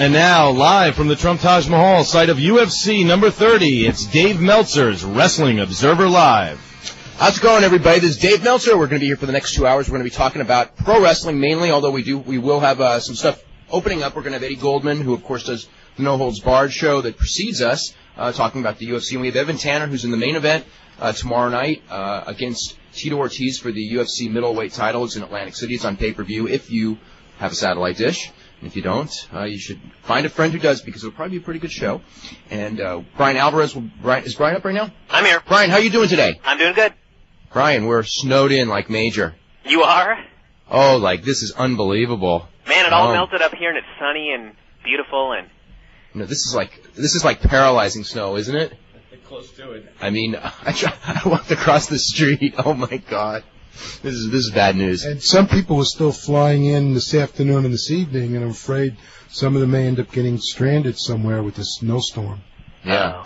And now, live from the Trump Taj Mahal site of UFC number 30, it's Dave Meltzer's Wrestling Observer Live. How's it going, everybody? This is Dave Meltzer. We're going to be here for the next 2 hours. We're going to be talking about pro wrestling mainly, although we will have some stuff opening up. We're going to have Eddie Goldman, who, of course, does the No Holds Barred show that precedes us, talking about the UFC. And we have Evan Tanner, who's in the main event tomorrow night against Tito Ortiz for the UFC middleweight title. It's in Atlantic City. It's on pay-per-view if you have a satellite dish. And if you don't, you should find a friend who does, because it'll probably be a pretty good show. And Brian Alvarez, is Brian up right now? I'm here. Brian, how are you doing today? I'm doing good. Brian, we're snowed in like major. You are? Oh, like this is unbelievable. Man, it all melted up here, and it's sunny and beautiful, and... No, this is like paralyzing snow, isn't it? Close to it. I mean, I walked across the street. Oh my God. This is bad news. And some people are still flying in this afternoon and this evening, and I'm afraid some of them may end up getting stranded somewhere with this snowstorm. Yeah,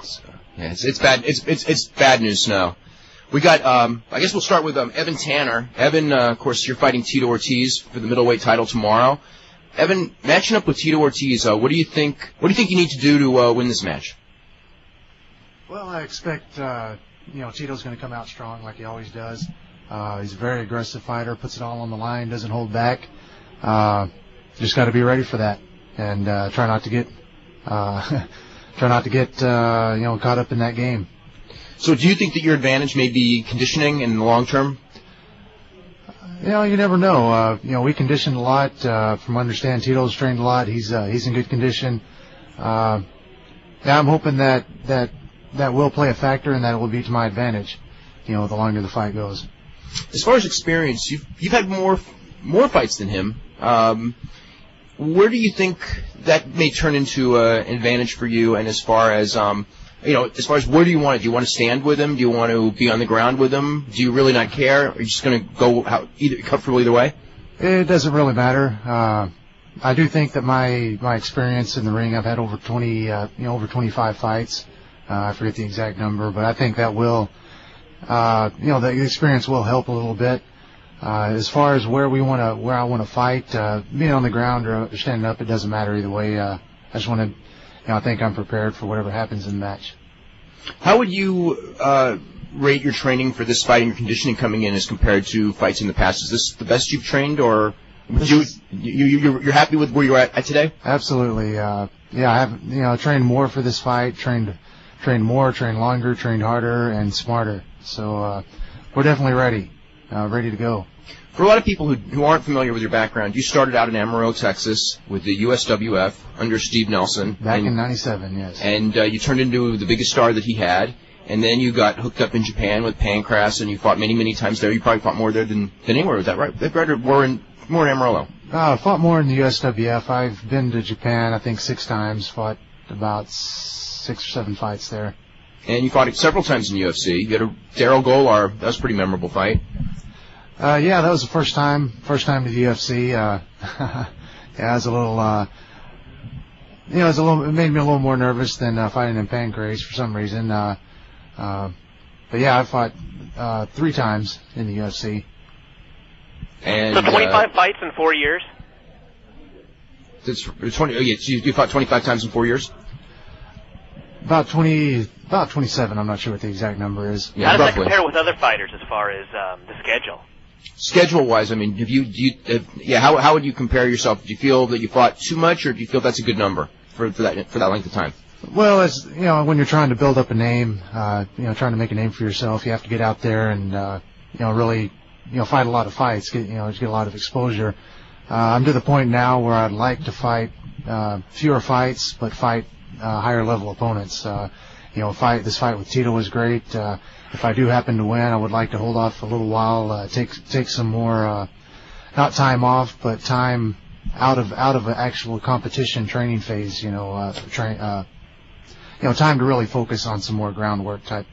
it's bad. It's bad news snow. We got. I guess we'll start with Evan Tanner. Evan, of course, you're fighting Tito Ortiz for the middleweight title tomorrow. Evan, matching up with Tito Ortiz, what do you think? What do you think you need to do to win this match? Well, I expect Tito's going to come out strong like he always does. He's a very aggressive fighter, puts it all on the line, doesn't hold back. Just got to be ready for that, and try not to get caught up in that game. So, do you think that your advantage may be conditioning in the long term? You never know. We conditioned a lot. From understand, Tito's trained a lot. He's in good condition. I'm hoping that will play a factor, and that it will be to my advantage. The longer the fight goes. As far as experience, you've had more fights than him. Where do you think that may turn into an advantage for you? And as far as where do you want it? Do you want to stand with him? Do you want to be on the ground with him? Do you really not care? Are you just going to go comfortable either way? It doesn't really matter. I do think that my experience in the ring, I've had over 25 fights. I forget the exact number, but I think that will. The experience will help a little bit. As far as where I want to fight, being on the ground or standing up, it doesn't matter either way. I just want to, I think I'm prepared for whatever happens in the match. How would you rate your training for this fight and your conditioning coming in as compared to fights in the past? Is this the best you've trained, or you're happy with where you're at today? Absolutely. I have trained more for this fight. Trained more, trained longer, trained harder, and smarter. So we're definitely ready to go. For a lot of people who aren't familiar with your background, you started out in Amarillo, Texas, with the USWF under Steve Nelson. Back in '97, yes. And you turned into the biggest star that he had. And then you got hooked up in Japan with Pancras, and you fought many, many times there. You probably fought more there than anywhere. Is that right? More in Amarillo. I fought more in the USWF. I've been to Japan, I think, 6 times. Fought about 6 or 7 fights there. And you fought several times in UFC. You had a Daryl Golar. That was a pretty memorable fight. That was the first time to the UFC. It was a little, it made me a little more nervous than fighting in Pancrase for some reason. But yeah, I fought 3 times in the UFC. And so 25 fights in 4 years? It's 20. You fought 25 times in 4 years? About 27. I'm not sure what the exact number is. Yeah, how does that compare with other fighters as far as the schedule? Schedule-wise, I mean, how would you compare yourself? Do you feel that you fought too much, or do you feel that's a good number for that length of time? Well, it's when you're trying to build up a name, trying to make a name for yourself, you have to get out there and really fight a lot of fights, get a lot of exposure. I'm to the point now where I'd like to fight fewer fights, but fight higher level opponents. This fight with Tito was great. If I do happen to win, I would like to hold off a little while, take some more, not time off, but time out of an actual competition training phase. Time to really focus on some more groundwork type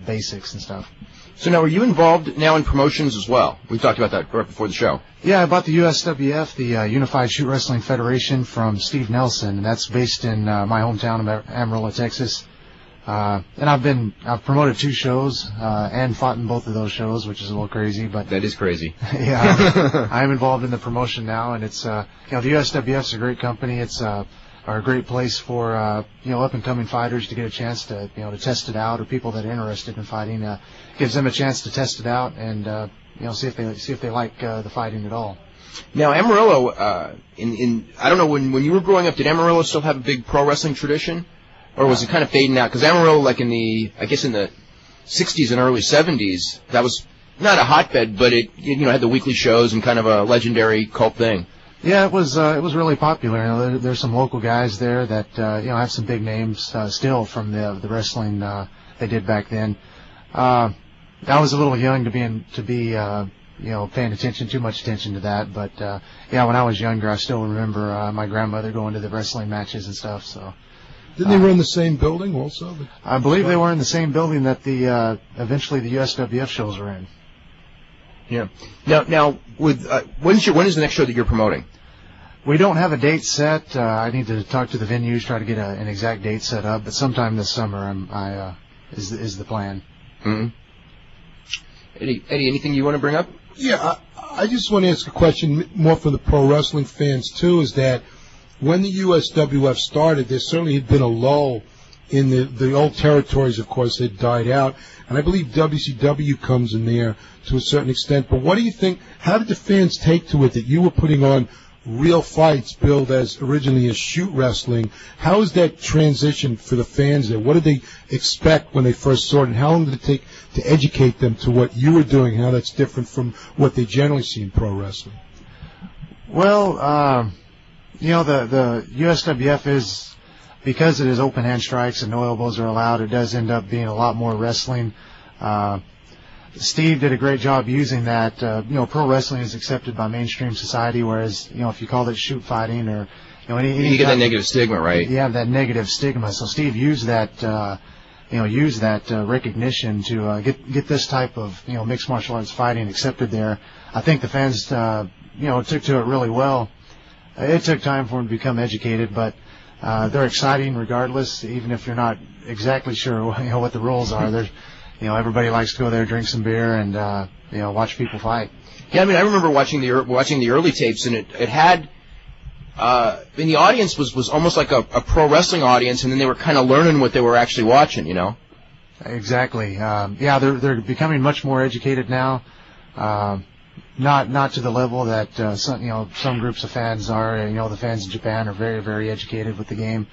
basics and stuff. So now, are you involved now in promotions as well? We talked about that right before the show. Yeah, I bought the USWF, the Unified Shoot Wrestling Federation, from Steve Nelson, and that's based in my hometown of Amarillo, Texas. And I've promoted 2 shows, and fought in both of those shows, which is a little crazy, but. That is crazy. Yeah. I'm involved in the promotion now, and it's, the USWF's a great company. It's, are a great place for up and coming fighters to get a chance to to test it out, or people that are interested in fighting. Gives them a chance to test it out and see if they like the fighting at all. Now, Amarillo, I don't know, when you were growing up, did Amarillo still have a big pro wrestling tradition? Or was it kind of fading out? Because Amarillo, like in the 60s and early 70s, that was not a hotbed, but it had the weekly shows and kind of a legendary cult thing. Yeah, it was really popular. There's some local guys there that have some big names still from the wrestling they did back then. I was a little young to be paying too much attention to that. But when I was younger, I still remember my grandmother going to the wrestling matches and stuff. So. Didn't they run the same building also? I believe they were in the same building that eventually the USWF shows were in. Yeah. Now, when is the next show that you're promoting? We don't have a date set. I need to talk to the venues, try to get an exact date set up. But sometime this summer, is the plan. Mm-hmm. Eddie, anything you want to bring up? Yeah, I just want to ask a question more for the pro wrestling fans too. Is that when the USWF started, there certainly had been a lull in the old territories. Of course, had died out, and I believe WCW comes in there to a certain extent. But what do you think? How did the fans take to it that you were putting on real fights billed as originally as shoot wrestling? How is that transition for the fans there? What did they expect when they first saw it, and how long did it take to educate them to what you were doing, how that's different from what they generally see in pro wrestling? Well, the USWF is, because it is open hand strikes and no elbows are allowed, it does end up being a lot more wrestling. Steve did a great job using that. Pro wrestling is accepted by mainstream society, whereas, if you call it shoot fighting or, any you get that negative stigma, right? You have that negative stigma. So Steve used that, recognition to get this type of, mixed martial arts fighting accepted there. I think the fans, took to it really well. It took time for them to become educated, but they're exciting regardless, even if you're not exactly sure what the rules are. There's, everybody likes to go there, drink some beer, and watch people fight. Yeah, I mean, I remember watching the early tapes, and it had, and the audience was almost like a pro wrestling audience, and then they were kind of learning what they were actually watching, Exactly. They're becoming much more educated now. Not to the level that some groups of fans are. The fans in Japan are very, very educated with the game,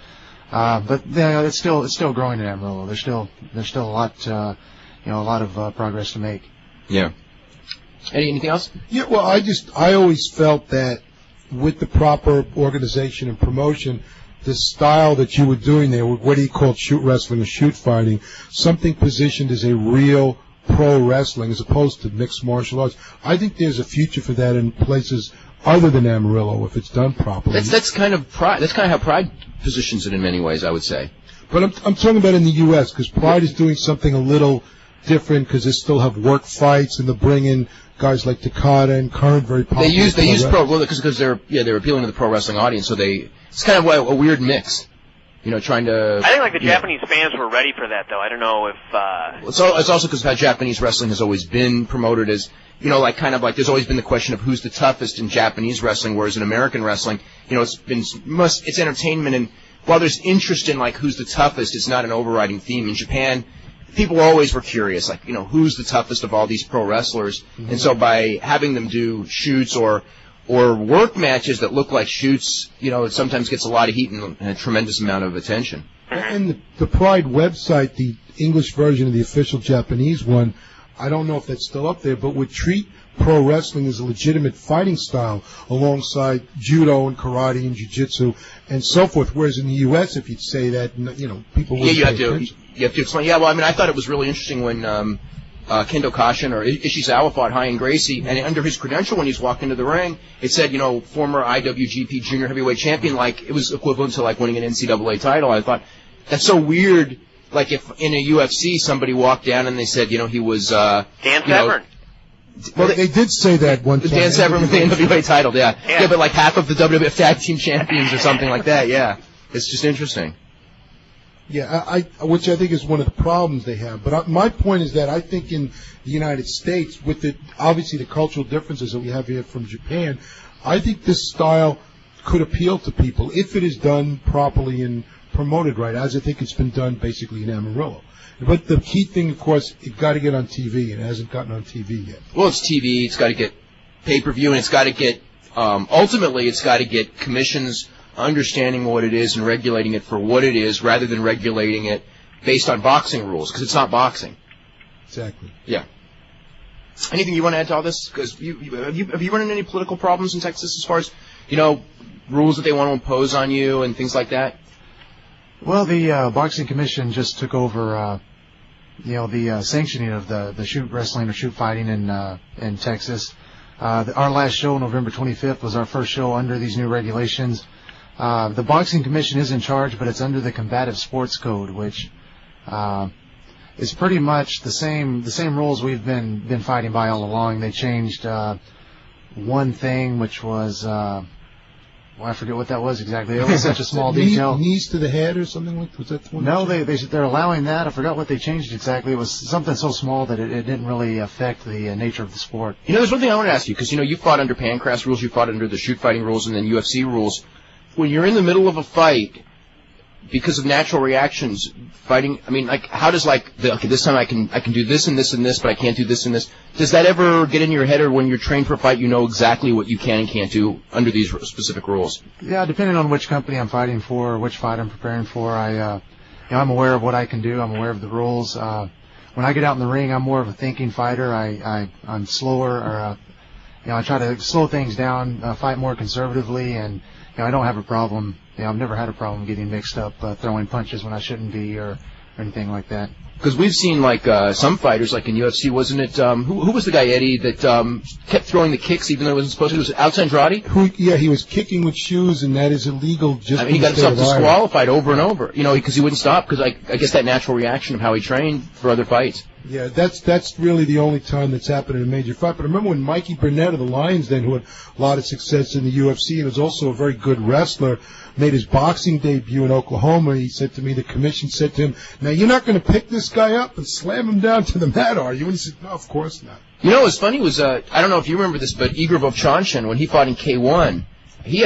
but it's still growing in Amarillo. There's still a lot of progress to make. Yeah. Eddie, anything else? Yeah. Well, I always felt that with the proper organization and promotion, the style that you were doing there, what he called shoot wrestling or shoot fighting, something positioned as a real pro wrestling as opposed to mixed martial arts. I think there's a future for that in places other than Amarillo if it's done properly. That's kind of Pride. That's kind of how Pride positions it in many ways, I would say. But I'm talking about in the U.S. because Pride is doing something a little different because they still have work fights and they bring in guys like Takada and Current, very popular. They use pro because they're appealing to the pro wrestling audience. So it's kind of a weird mix. Trying to. I think the Japanese fans were ready for that, though. I don't know if. It's also because how Japanese wrestling has always been promoted as, there's always been the question of who's the toughest in Japanese wrestling, whereas in American wrestling, it's entertainment, and while there's interest in who's the toughest, it's not an overriding theme. In Japan, people always were curious, who's the toughest of all these pro wrestlers, mm-hmm. And so by having them do shoots or work matches that look like shoots, it sometimes gets a lot of heat and a tremendous amount of attention. And the Pride website, the English version of the official Japanese one, I don't know if that's still up there, but would treat pro wrestling as a legitimate fighting style alongside judo and karate and jiu-jitsu and so forth. Whereas in the U.S., if you'd say that, people wouldn't you have to explain. Yeah, well, I mean, I thought it was really interesting when Kendo Kashin or Ishizawa fought Ryan Gracie, and under his credential when he's walked into the ring, it said, former IWGP Junior Heavyweight Champion, it was equivalent to winning an NCAA title. I thought, that's so weird. If in a UFC somebody walked down and they said, he was Dan Severn. Well, they did say that one time. Dan Severn with the NWA title, yeah. Yeah, but half of the WWF Tag Team Champions or something like that, yeah. It's just interesting. Yeah, which I think is one of the problems they have. But my point is that I think in the United States, with obviously the cultural differences that we have here from Japan, I think this style could appeal to people if it is done properly and promoted right, as I think it's been done basically in Amarillo. But the key thing, of course, it got to get on TV, and it hasn't gotten on TV yet. Well, it's TV. It's got to get pay-per-view, and it's got to get ultimately, it's got to get commissions understanding what it is and regulating it for what it is, rather than regulating it based on boxing rules, because it's not boxing. Exactly. Yeah. Anything you want to add to all this? Because have you run into any political problems in Texas as far as, rules that they want to impose on you and things like that? Well, the Boxing Commission just took over, the sanctioning of the shoot wrestling or shoot fighting in Texas. Our last show, November 25th, was our first show under these new regulations. The Boxing Commission is in charge, but it's under the Combative Sports Code, which is pretty much the same rules we've been fighting by all along. They changed one thing, which was I forget what that was exactly. It was such a small detail. Knees to the head or something like that? Was that the one? No, they're allowing that. I forgot what they changed exactly. It was something so small that it didn't really affect the nature of the sport. There's one thing I want to ask you, because, you fought under Pancras rules, you fought under the shoot fighting rules, and then UFC rules. When you're in the middle of a fight, because of natural reactions, fighting, how does, this time I can do this and this and this, but I can't do this and this. Does that ever get in your head, or when you're trained for a fight, you know exactly what you can and can't do under these specific rules? Yeah, depending on which company I'm fighting for, which fight I'm preparing for, I'm aware of what I can do. I'm aware of the rules. When I get out in the ring, I'm more of a thinking fighter. I'm slower, or I try to slow things down, fight more conservatively, and I don't have a problem. I've never had a problem getting mixed up, throwing punches when I shouldn't be, or anything like that. Because we've seen, some fighters, like in UFC, wasn't it, who was the guy, Eddie, that kept throwing the kicks even though it wasn't supposed to? Was it Alex Andrade? He was kicking with shoes, and that is illegal. He got himself disqualified over and over, because he wouldn't stop, because I guess that natural reaction of how he trained for other fights. Yeah, that's really the only time that's happened in a major fight. But I remember when Mikey Burnett of the Lions Den, who had a lot of success in the UFC and was also a very good wrestler, made his boxing debut in Oklahoma. He said to me, the commission said to him, "Now you're not going to pick this guy up and slam him down to the mat, are you?" And he said, "No, of course not." What was funny was, I don't know if you remember this, but Igor Vovchanchin, when he fought in K1, he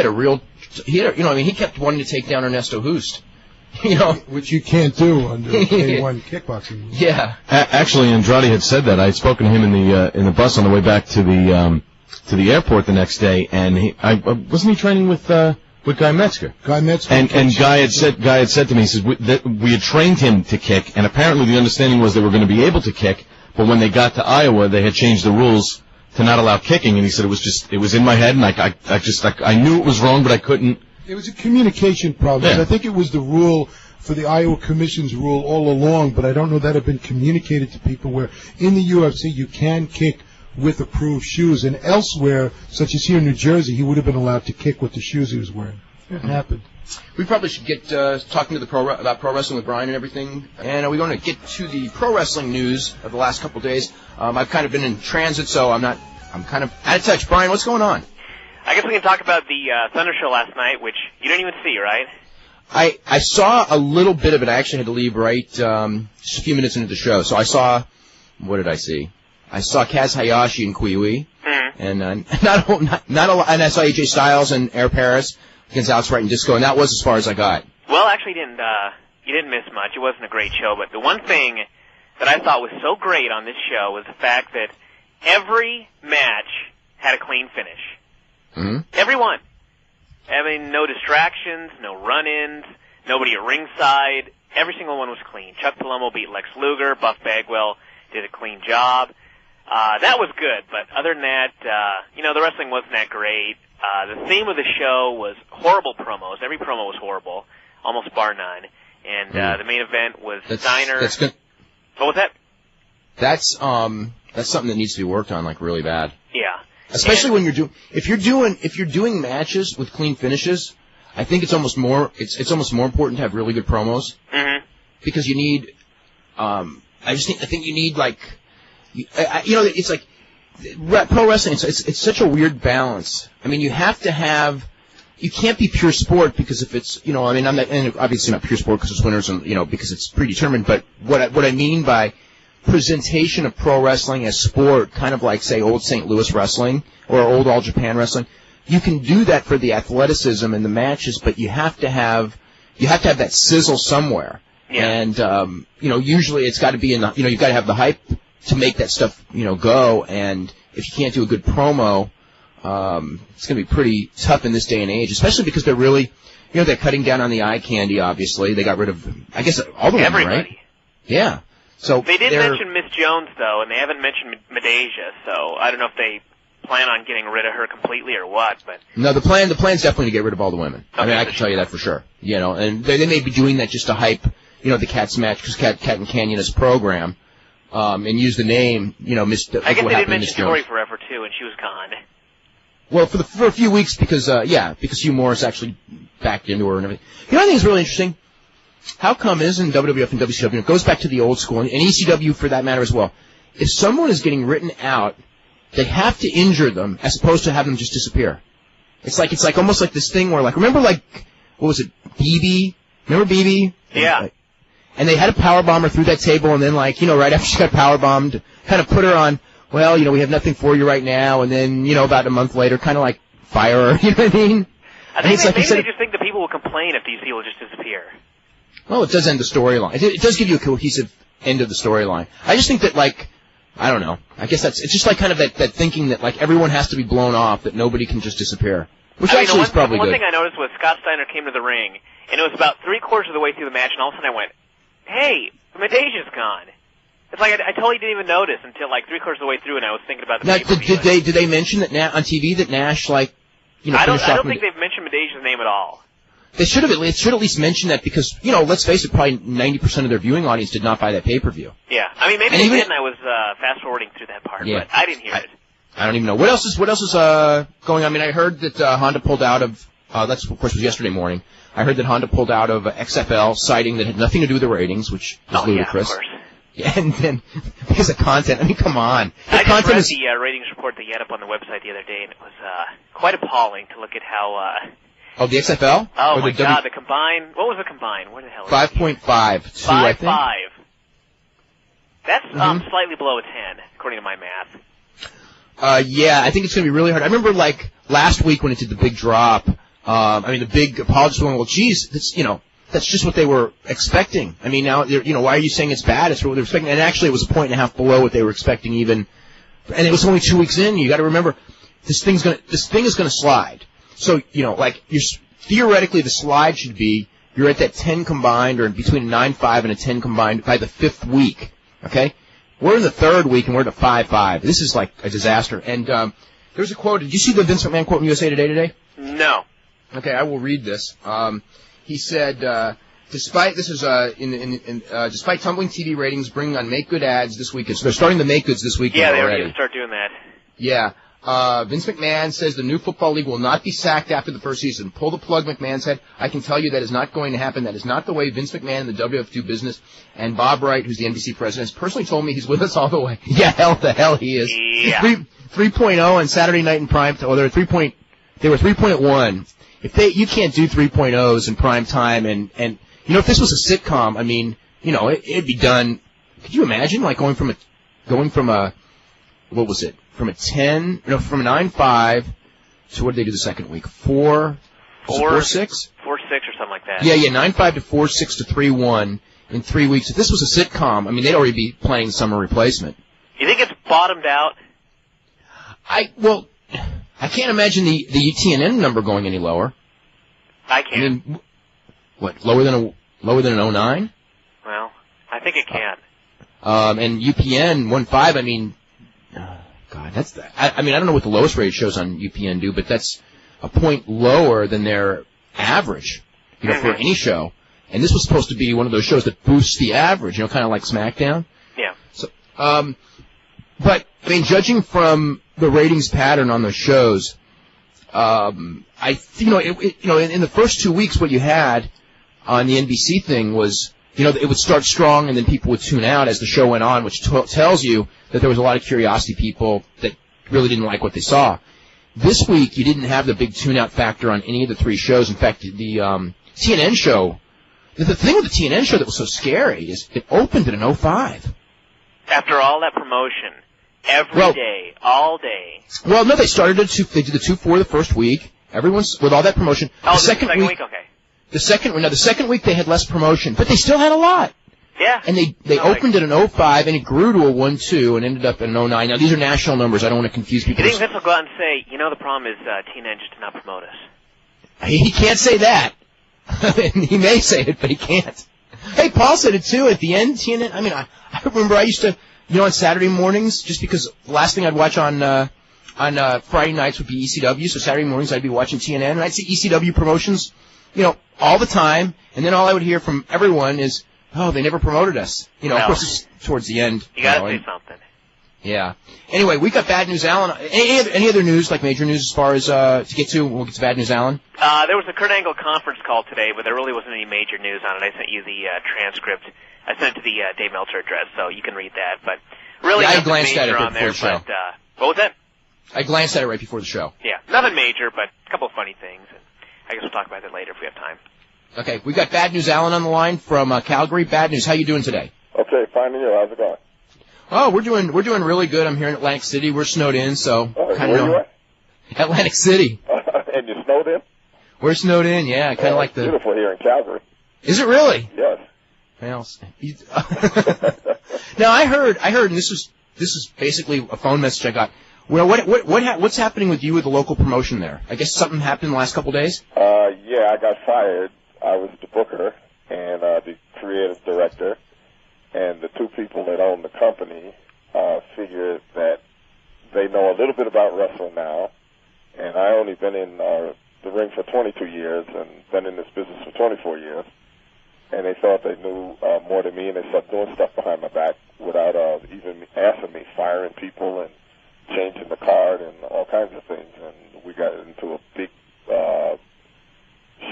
kept wanting to take down Ernesto Hoost. Which you can't do under K1 kickboxing. Yeah. Actually, Andrade had said that. I had spoken to him in the bus on the way back to the airport the next day, and wasn't he training with Guy Metzger? Guy Metzger. And Guy had said to me, he says, we had trained him to kick, and apparently the understanding was they were going to be able to kick, but when they got to Iowa, they had changed the rules to not allow kicking, and he said it was in my head, and I knew it was wrong, but I couldn't. It was a communication problem. Yeah. I think it was the rule for the Iowa Commission's rule all along, but I don't know that had been communicated to people, where in the UFC you can kick with approved shoes, and elsewhere, such as here in New Jersey, he would have been allowed to kick with the shoes he was wearing. It happened. We probably should get talking to about pro wrestling with Brian and everything. And are we going to get to the pro wrestling news of the last couple of days? I've kind of been in transit, so I'm kind of out of touch. Brian, what's going on? I guess we can talk about the Thunder show last night, which you didn't even see, right? I saw a little bit of it. I actually had to leave just a few minutes into the show. So I saw, what did I see? I saw Kaz Hayashi and Kiwi, and not a lot. And I saw AJ Styles and Air Paris against Alex Wright and Disco, and that was as far as I got. Well, actually, you didn't miss much. It wasn't a great show, but the one thing that I thought was so great on this show was the fact that every match had a clean finish. Mm-hmm. Every one. No distractions, no run-ins, nobody at ringside. Every single one was clean. Chuck Palumbo beat Lex Luger. Buff Bagwell did a clean job. That was good, but other than that, the wrestling wasn't that great. The theme of the show was horrible promos. Every promo was horrible, almost bar none. And the main event was Steiner. That's good. What was that? That's something that needs to be worked on, really bad. Yeah. Especially when if you're doing matches with clean finishes, I think it's almost more important to have really good promos. Mm-hmm. Because you need, I think you need it's like pro wrestling. It's such a weird balance. You have to have. You can't be pure sport, because if it's, I'm not, and obviously not pure sport because it's winners and, because it's predetermined, but what I mean by presentation of pro wrestling as sport, kind of like, say, old St. Louis wrestling or old All Japan wrestling, you can do that for the athleticism and the matches, but you have to have that sizzle somewhere. Yeah. And, usually it's got to be you've got to have the hype to make that stuff, go. And if you can't do a good promo, it's going to be pretty tough in this day and age, especially because they're really, they're cutting down on the eye candy, obviously. They got rid of, I guess, all the women, everybody. Right? Yeah. So they did mention Miss Jones, though, and they haven't mentioned Medeja, so I don't know if they plan on getting rid of her completely or what, but... No, the plan's definitely to get rid of all the women. Okay, I can tell you that for sure. And they may be doing that just to hype, the Cats match, because Cat and Canyon is a program, and use the name, Miss... I guess they did mention Tori Forever, too, and she was gone. Well, for a few weeks, because Hugh Morris actually backed into her and everything. I think it's really interesting. How come it isn't WWF and WCW? It goes back to the old school, and ECW for that matter as well. If someone is getting written out, they have to injure them as opposed to have them just disappear. It's like almost like this thing where, remember, what was it, BB? Remember BB? Yeah. And they had a power bomb her through that table, and then, right after she got power bombed, kind of put her on, well, we have nothing for you right now, and then, about a month later, kind of fire her, you know what I mean? I think maybe they just think that people will complain if these people just disappear. Well, it does end the storyline. It does give you a cohesive end of the storyline. I just think that, I don't know. I guess it's just kind of that thinking that everyone has to be blown off, that nobody can just disappear. Which actually is probably good. One thing I noticed was Scott Steiner came to the ring, and it was about 3/4 of the way through the match, and all of a sudden I went, hey, Medeja's gone. It's I totally didn't even notice until 3/4 of the way through, and I was thinking about the now, did they mention that on TV that Nash, I don't think they've mentioned Medeja's name at all. They should at least mention that because, let's face it, probably 90% of their viewing audience did not buy that pay-per-view. Yeah. I mean, maybe they did, and I was fast-forwarding through that part, but I didn't hear it. I don't even know. What else is going on? I mean, I heard that Honda pulled out of, that's, of course, was yesterday morning. I heard that Honda pulled out of XFL, citing that had nothing to do with the ratings, which is ludicrous. Yeah, of course. Yeah, and then, because of content, I mean, come on. I just read the ratings report that you had up on the website the other day, and it was quite appalling to look at how... Oh, the XFL? Oh, my God, the combine. What was the combine? Where the hell is it? 5.5. 5.5. That's slightly below a 10, according to my math. Yeah, I think it's going to be really hard. I remember, last week when it did the big drop, the big apologists going, well, geez, that's just what they were expecting. I mean, now, why are you saying it's bad? It's what they're expecting. And actually, it was 1.5 points below what they were expecting even. And it was only 2 weeks in. You got to remember, this thing is going to slide. So, theoretically, the slide should be, you're at that 10 combined, or between a 9.5 and a 10 combined by the 5th week. Okay? We're in the 3rd week, and we're at a 5.5. This is a disaster. And, there's a quote. Did you see the Vince McMahon quote in USA Today? No. Okay, I will read this. He said, despite tumbling TV ratings bringing on Make Good ads this weekend. So they're starting the Make Goods this weekend already. Yeah, they're going to start doing that. Yeah. Vince McMahon says the new football league will not be sacked after the first season. Pull the plug, McMahon said. I can tell you that is not going to happen. That is not the way Vince McMahon and the WWF do business. And Bob Wright, who's the NBC president, has personally told me he's with us all the way. Yeah, the hell he is. Yeah. 3.0 on Saturday night in prime. They were 3.1. You can't do 3.0s in prime time. And if this was a sitcom, I mean, it'd be done. Could you imagine going from a what was it? From a 9.5 to what did they do the second week? 4.6? 4.6 or something like that. Yeah, 9.5 to 4.6 to 3.1 in 3 weeks. If this was a sitcom, I mean, they'd already be playing summer replacement. You think it's bottomed out? I can't imagine the TNN number going any lower. I can't. I mean, what, lower than an 09? Well, I think it can. And UPN 1.5, I mean, God, I don't know what the lowest rated shows on UPN do, but that's a point lower than their average, for any show. And this was supposed to be one of those shows that boosts the average, kind of like SmackDown. Yeah. So, but, I mean, judging from the ratings pattern on the shows, in the first 2 weeks, what you had on the NBC thing was, it would start strong and then people would tune out as the show went on, which tells you that there was a lot of curiosity people that really didn't like what they saw. This week, you didn't have the big tune-out factor on any of the 3 shows. In fact, the TNN show, the thing with the TNN show that was so scary is it opened at an 05. After all that promotion, Every day, all day. Well, no, they started at 2. They did the 2-4 the first week. Everyone's with all that promotion. Oh, the second week, okay. The second week they had less promotion, but they still had a lot. Yeah. And they opened at an 05 and it grew to a 1-2 and ended up at an 09. Now these are national numbers. I don't want to confuse people. You think Vince will go out and say, the problem is TNN just did not promote us? He can't say that. He may say it, but he can't. Hey, Paul said it too at the end. TNN. I mean, I remember I used to, on Saturday mornings, just because the last thing I'd watch on Friday nights would be ECW. So Saturday mornings I'd be watching TNN and I'd see ECW promotions, all the time. And then all I would hear from everyone is, "Oh, they never promoted us." Of course, it's towards the end. You gotta say something. Yeah. Anyway, we got Bad News Allen. Any other news, like major news, as far as to get to? We'll get to Bad News Allen. There was a Kurt Angle conference call today, but there really wasn't any major news on it. I sent you the transcript. I sent it to the Dave Meltzer address, so you can read that. But really, I nothing glanced major at it on there. before the show. But what was that? I glanced at it right before the show. Yeah, nothing major, but a couple of funny things. And I guess we'll talk about that later if we have time. Okay, we got Bad News Allen on the line from Calgary. Bad News, how you doing today? Okay, fine. And you? How's it going? Oh, we're doing really good. I'm here in Atlantic City. We're snowed in, so kind of. Where you at? Atlantic City. And you snowed in? We're snowed in, yeah. Kind of like the. Beautiful here in Calgary. Is it really? Yes. Well, now I heard, and this is basically a phone message I got. Well, what's happening with you with the local promotion there? I guess something happened in the last couple of days. Yeah, I got fired. I was the booker and the creative director, and the two people that own the company figured that they know a little bit about wrestling now, and I only been in the ring for 22 years and been in this business for 24 years, and they thought they knew more than me, and they started doing stuff behind my back without even asking me, firing people and changing the card and all kinds of things, and we got into a big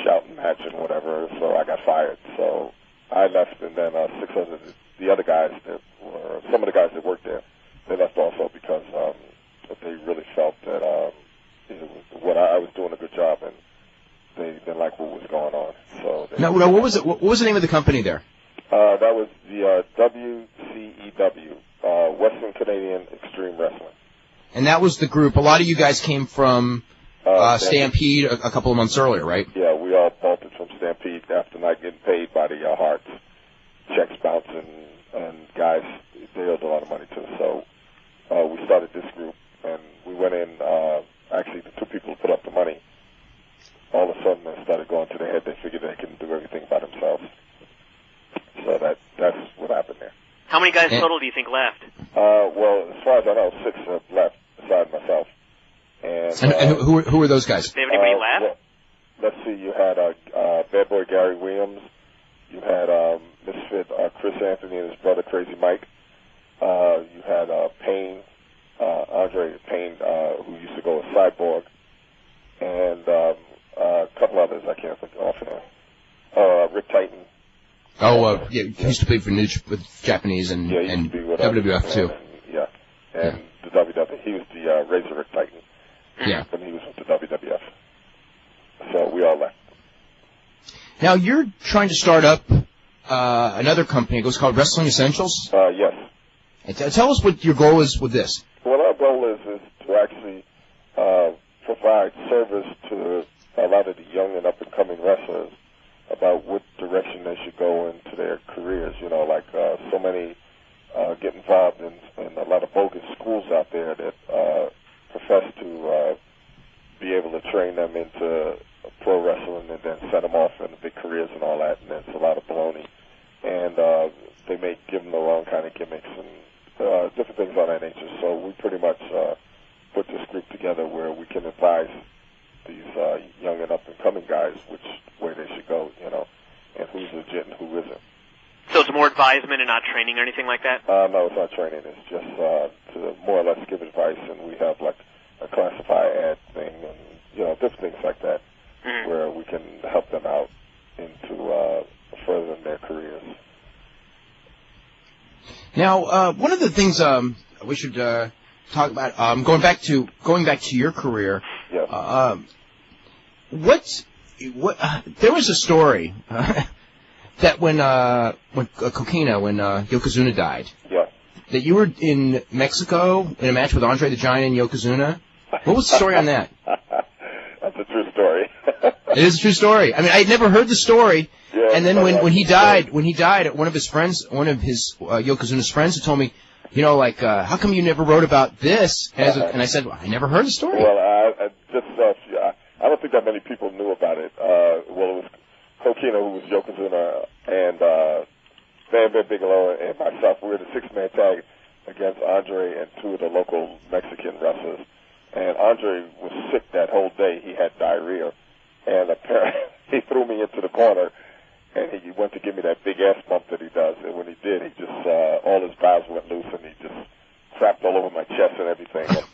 shouting match and whatever, so I got fired. So I left, and then 600, the other guys that were, some of the guys that worked there, they left also because they really felt that I was doing a good job, and they didn't like what was going on. So now, what was it? What was the name of the company there? That was the WCEW, Western Canadian Extreme Wrestling. And that was the group. A lot of you guys came from Stampede a couple of months earlier, right? Yeah, we all bolted from Stampede after not getting paid by the Hearts. Checks bouncing, and guys, they owed a lot of money too. So we started this group, and we went in, actually the two people who put up the money, all of a sudden they started going to their head. They figured they could do everything by themselves. So that's what happened there. How many guys total do you think left? Well, as far as I know, 6 have left, besides myself. And who are those guys? Did anybody left? Well, let's see, you had Bad Boy Gary Williams. You had Misfit Chris Anthony and his brother Crazy Mike. You had Payne, Andre Payne, who used to go with Cyborg. And a couple others I can't think of offhand. Rick Titan. Oh, yeah, he used to play for with Japanese and WWF too. And the WWF. He was the Razor Rick Titan. Yeah. And he was with the WWF. So we all left. Now you're trying to start up another company. It was called Wrestling Essentials. Yes. And tell us what your goal is with this. Well, our goal is to actually provide service to a lot of the young and up-and-coming wrestlers about what direction they should go into their careers. Like so many get involved in a lot of bogus schools out there that profess to be able to train them into pro wrestling and then set them off into big careers and all that, and it's a lot of baloney. And they may give them the wrong kind of gimmicks and different things of that nature. So we pretty much put this group together where we can advise these young and up-and-coming guys which way they should go, and who's legit and who isn't. So it's more advisement and not training or anything like that? No, it's not training. It's just to more or less give advice, and we have like a classify ad thing and, different things like that, where we can help them out into furthering their careers. Now, one of the things we should talk about, going back to your career. Yes. There was a story that when Kokina, when Yokozuna died. Yeah. that you were in Mexico in a match with Andre the Giant and Yokozuna. What was the story on that? That's a true story. It is a true story. I mean, I'd never heard the story. Yeah, and then when he died, one of his Yokozuna's friends had told me, how come you never wrote about this? And I said, well, I never heard the story. Well, I don't think that many people knew about it. It was Kokina, who was Yokozuna, and Bam Bam Bigelow and myself. We were the six-man tag against Andre and two of the local Mexican wrestlers. And Andre was sick that whole day. He had diarrhea. And apparently he threw me into the corner, and he went to give me that big ass bump that he does. And when he did, he just, all his bowels went loose, and he just crapped all over my chest and everything. And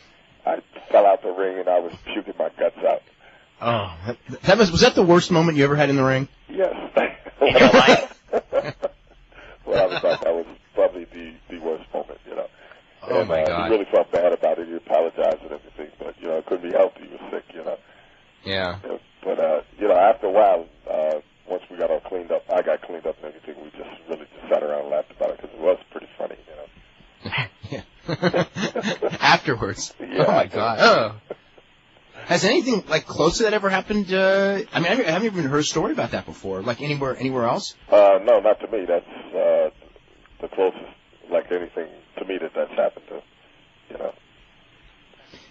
I fell out the ring, and I was puking my guts out. Oh, was that the worst moment you ever had in the ring? Yes. In your life? Well, that was probably the worst moment, Oh, and, my God. He really felt bad about it. He apologized and everything, but, it couldn't be helped. He was sick, Yeah. But, after a while, once we got all cleaned up, I got cleaned up and everything, we just really sat around and laughed about it because it was pretty funny, Yeah. Afterwards. Yeah. Oh, my God. Oh. Has anything, close to that ever happened? I haven't even heard a story about that before. Anywhere else? No, not to me. That's the closest, anything to me that's happened to,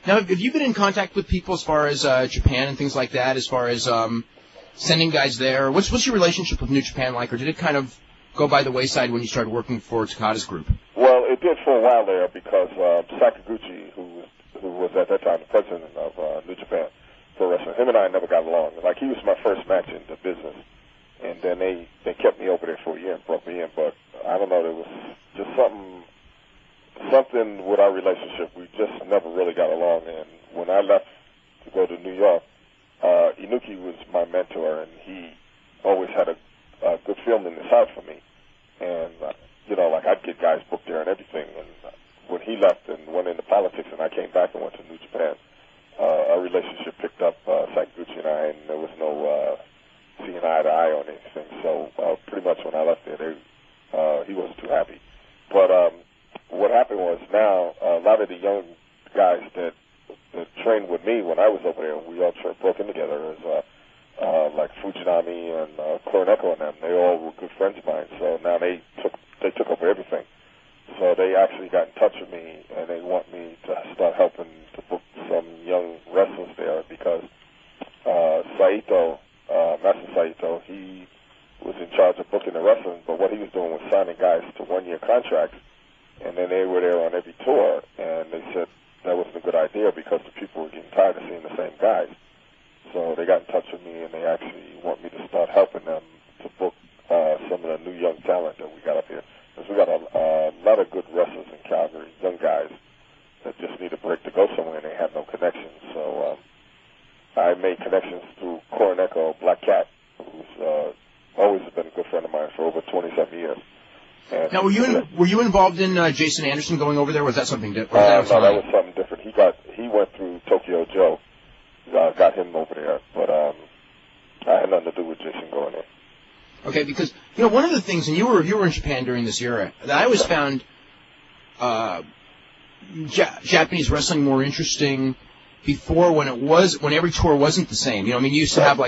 Now, have you been in contact with people as far as Japan and things like that, as far as sending guys there? What's your relationship with New Japan like, or did it kind of go by the wayside when you started working for Takada's group? Well, it did for a while there because Sakaguchi, who was at that time the president of New Japan Pro Wrestling, him and I never got along. He was my first match in the business, and then they kept me over there for a year and brought me in. But I don't know, there was just something with our relationship. We just never really got along. And when I left to go to New York, Inuki was my mentor, and he always had a good feeling in his heart for me. And I'd get guys booked there and everything. And when he left and went into politics, and I came back and went to New Japan, our relationship picked up, Sakaguchi and I, and there was no seeing eye to eye on anything. So pretty much when I left there, he wasn't too happy. But what happened was now a lot of the young guys that trained with me when I was over there, we all broke in together as like Fujinami and Koroneko and them. They all were good friends of mine. So now they took over everything. So they actually got in touch with me, and they want me to start helping to book some young wrestlers there because Saito, Master Saito, he was in charge of booking the wrestling, but what he was doing was signing guys to one-year contracts, and then they were there on every tour, and they said that wasn't a good idea because the people were getting tired of seeing the same guys. So they got in touch with me, and they actually want me to start helping them to book some of the new young talent that we got up here. Because we got a lot of good wrestlers in Calgary, young guys that just need a break to go somewhere, and they have no connections. So I made connections through Koroneko, Black Cat, who's always been a good friend of mine for over 27 years. And now, were you involved in Jason Anderson going over there? Or was that something different? No, that was something different. He went through Tokyo Joe, got him over there, but I had nothing to do with Jason going there. Okay, because one of the things, and you were in Japan during this era, that I always found Japanese wrestling more interesting before when every tour wasn't the same. You used to have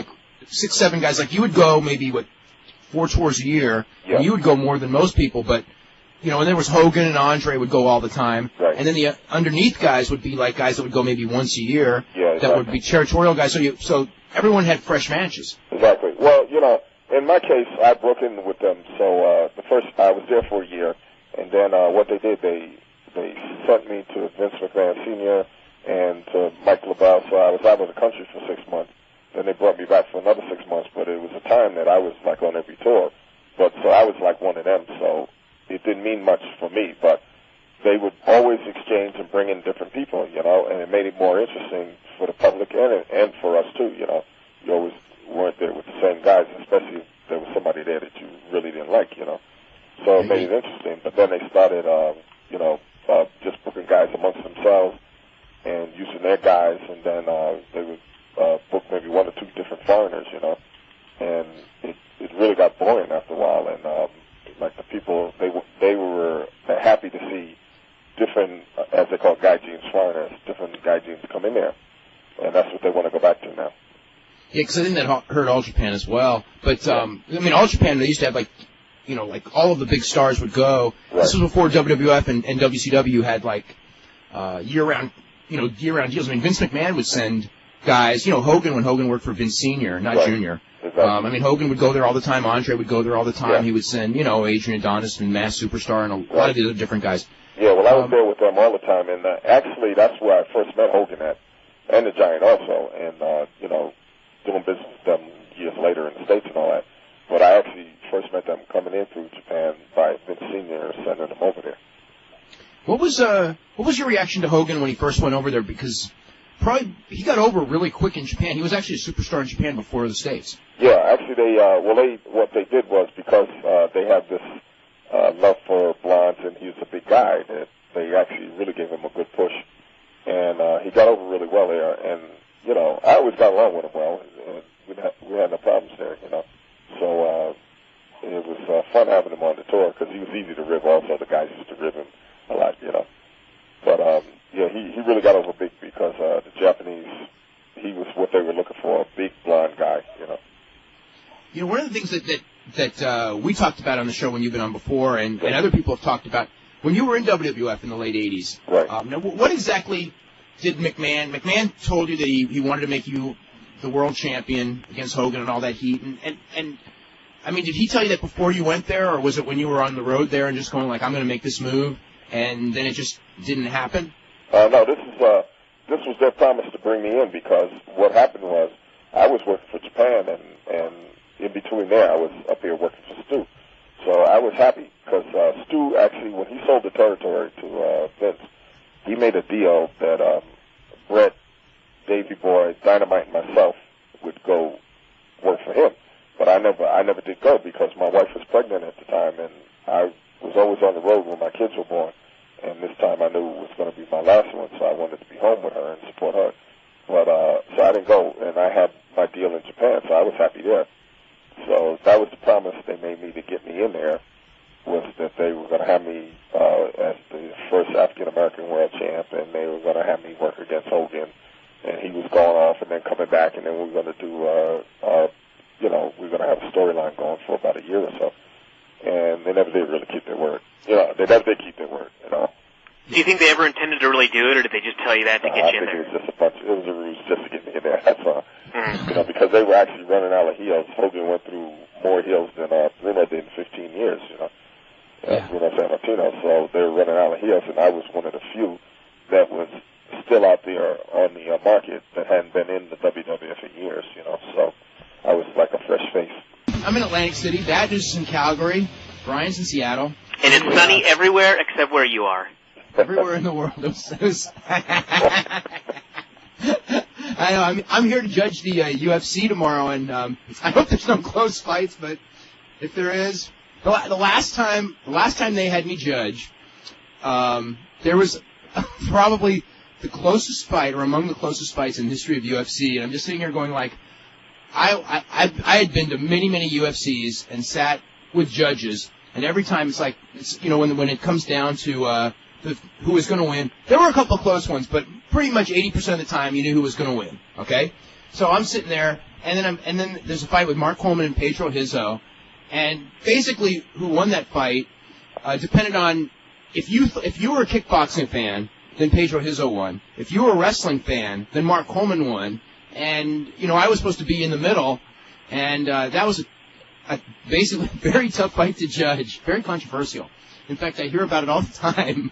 6, 7 guys. You would go maybe 4 tours a year, yeah. And you would go more than most people, but and there was Hogan and Andre would go all the time, right. And then the underneath guys would be guys that would go maybe once a year, yeah, exactly. That would be territorial guys. So everyone had fresh matches. Exactly. Well, in my case, I broke in with them. So the first, I was there for a year, and then what they did, they sent me to Vince McMahon Sr. and to Mike LaBelle. So I was out of the country for 6 months. Then they brought me back for another 6 months, but it was a time that I was on every tour. But so I was one of them. So it didn't mean much for me, but they would always exchange and bring in different people, and it made it more interesting for the public and for us too. You always weren't there with the same guys, especially if there was somebody there that you really didn't like, So it made it interesting. But then they started, just booking guys amongst themselves and using their guys, and then they would book maybe 1 or 2 different foreigners, and it really got boring after a while. And the people, they were happy to see different, as they call Gaijin foreigners, different Gaijins come in there, and that's what they want to go back to now. Yeah, because I think that hurt All Japan as well. But I mean, All Japan, they used to have like all of the big stars would go. Right. This was before WWF and WCW had like year-round deals. I mean, Vince McMahon would send guys. Hogan, when Hogan worked for Vince Sr., not right. Jr. Exactly. I mean, Hogan would go there all the time. Andre would go there all the time. Yeah. He would send, Adrian Adonis and Mass Superstar and a lot of the other different guys. Yeah, well, I was there with them all the time, and actually that's where I first met Hogan at, and the Giant also, and doing business with them years later in the States and all that. But I actually first met them coming in through Japan by Vince Sr. sending them over there. What was your reaction to Hogan when he first went over there? Because probably he got over really quick in Japan. He was actually a superstar in Japan before the States. Yeah, actually what they did was because they had this love for blondes and he was a big guy that they actually really gave him a good push, and he got over really well there. And I always got along with him well, and we had no problems there. So it was fun having him on the tour because he was easy to rib. Also, the guys used to rib him a lot, But yeah, he really got over big because the Japanese, he was what they were looking for, a big blonde guy, One of the things that we talked about on the show when you've been on before, and other people have talked about, when you were in WWF in the late 80s, right. Now, what exactly did McMahon told you that he wanted to make you the world champion against Hogan and all that heat, and I mean, did he tell you that before you went there, or was it when you were on the road there and just going like, I'm going to make this move, and then it just didn't happen? No, this was their promise to bring me in, because what happened was I was working for Japan, and in between there I was up here working for Stu. So I was happy because Stu actually, when he sold the territory to Vince, he made a deal that Brett, Davey Boy, Dynamite, and myself would go work for him. But I never did go because my wife was pregnant at the time, and I was always on the road when my kids were born. And this time I knew it was going to be my last one, so I wanted to be home with her and support her. But so I didn't go, and I had my deal in Japan, so I was happy there. So that was the promise they made me to get me in there, was that they were going to have me as the first African-American world champ, and they were going to have me work against Hogan. And he was going off and then coming back, and then we were going to do, we were going to have a storyline going for about a year or so. And they never did really keep their word. They never did keep their word, Do you think they ever intended to really do it, or did they just tell you that to get you in there? I think it was a ruse just to get me in there, that's all. Mm. Because they were actually running out of heels. Hogan went through more heels than Bruno did in 15 years, Bruno Sammartino. So they were running out of heels, and I was one of the few that was still out there on the market that hadn't been in the WWF in years, So I was like a fresh face. I'm in Atlantic City. Dad is in Calgary. Brian's in Seattle. And it's sunny everywhere except where you are. Everywhere in the world. I know. I'm here to judge the UFC tomorrow, and I hope there's no close fights. But if there is, the last time they had me judge, there was probably the closest fight, or among the closest fights in the history of UFC. And I'm just sitting here going like, I had been to many UFCs and sat with judges, and every time it's like, when it comes down to who was going to win, there were a couple of close ones, but pretty much 80% of the time you knew who was going to win. Okay, so I'm sitting there, and then there's a fight with Mark Coleman and Pedro Rizzo, and basically who won that fight depended on if you were a kickboxing fan, then Pedro Rizzo won. If you were a wrestling fan, then Mark Coleman won. And, I was supposed to be in the middle, and that was basically a very tough fight to judge, very controversial. In fact, I hear about it all the time,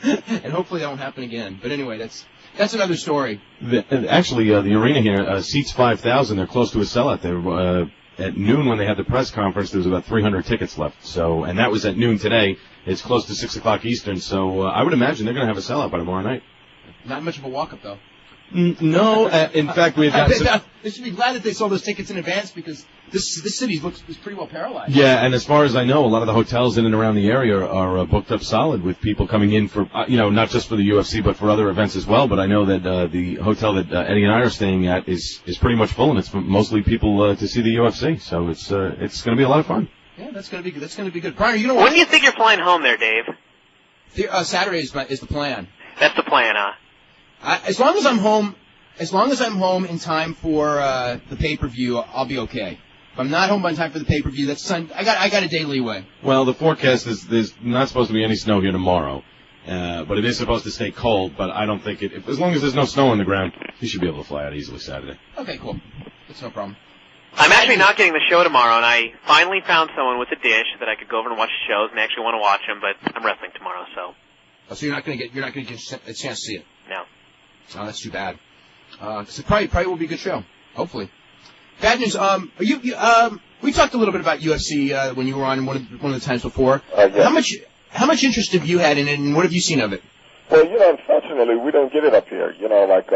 and hopefully that won't happen again. But anyway, that's another story. Actually, the arena here seats 5,000. They're close to a sellout. They were, at noon when they had the press conference, there was about 300 tickets left. So, and that was at noon today. It's close to 6 o'clock Eastern, so I would imagine they're going to have a sellout by tomorrow night. Not much of a walk-up, though. No, in fact, we've got they should be glad that they sold those tickets in advance, because this city is pretty well paralyzed. Yeah, and as far as I know, a lot of the hotels in and around the area are booked up solid with people coming in for, not just for the UFC, but for other events as well. But I know that the hotel that Eddie and I are staying at is pretty much full, and it's mostly people to see the UFC. So it's going to be a lot of fun. Yeah, that's going to be good. Brian, when do you think you're flying home there, Dave? Saturday is the plan. That's the plan, huh? As long as I'm home in time for the pay-per-view, I'll be okay. If I'm not home in time for the pay-per-view, that's I got a day leeway. Well, the forecast is there's not supposed to be any snow here tomorrow, but it is supposed to stay cold. But I don't think as long as there's no snow on the ground, you should be able to fly out easily Saturday. Okay, cool. That's no problem. I'm actually not getting the show tomorrow, and I finally found someone with a dish that I could go over and watch the shows, and actually want to watch them. But I'm wrestling tomorrow, so. Oh, so you're not gonna get a chance to see it. No. Oh, that's too bad. 'Cause it probably will be a good show. Hopefully. Bad news. We talked a little bit about UFC when you were on one of the times before. Yeah. How much interest have you had in it, and what have you seen of it? Well, unfortunately, we don't get it up here. Like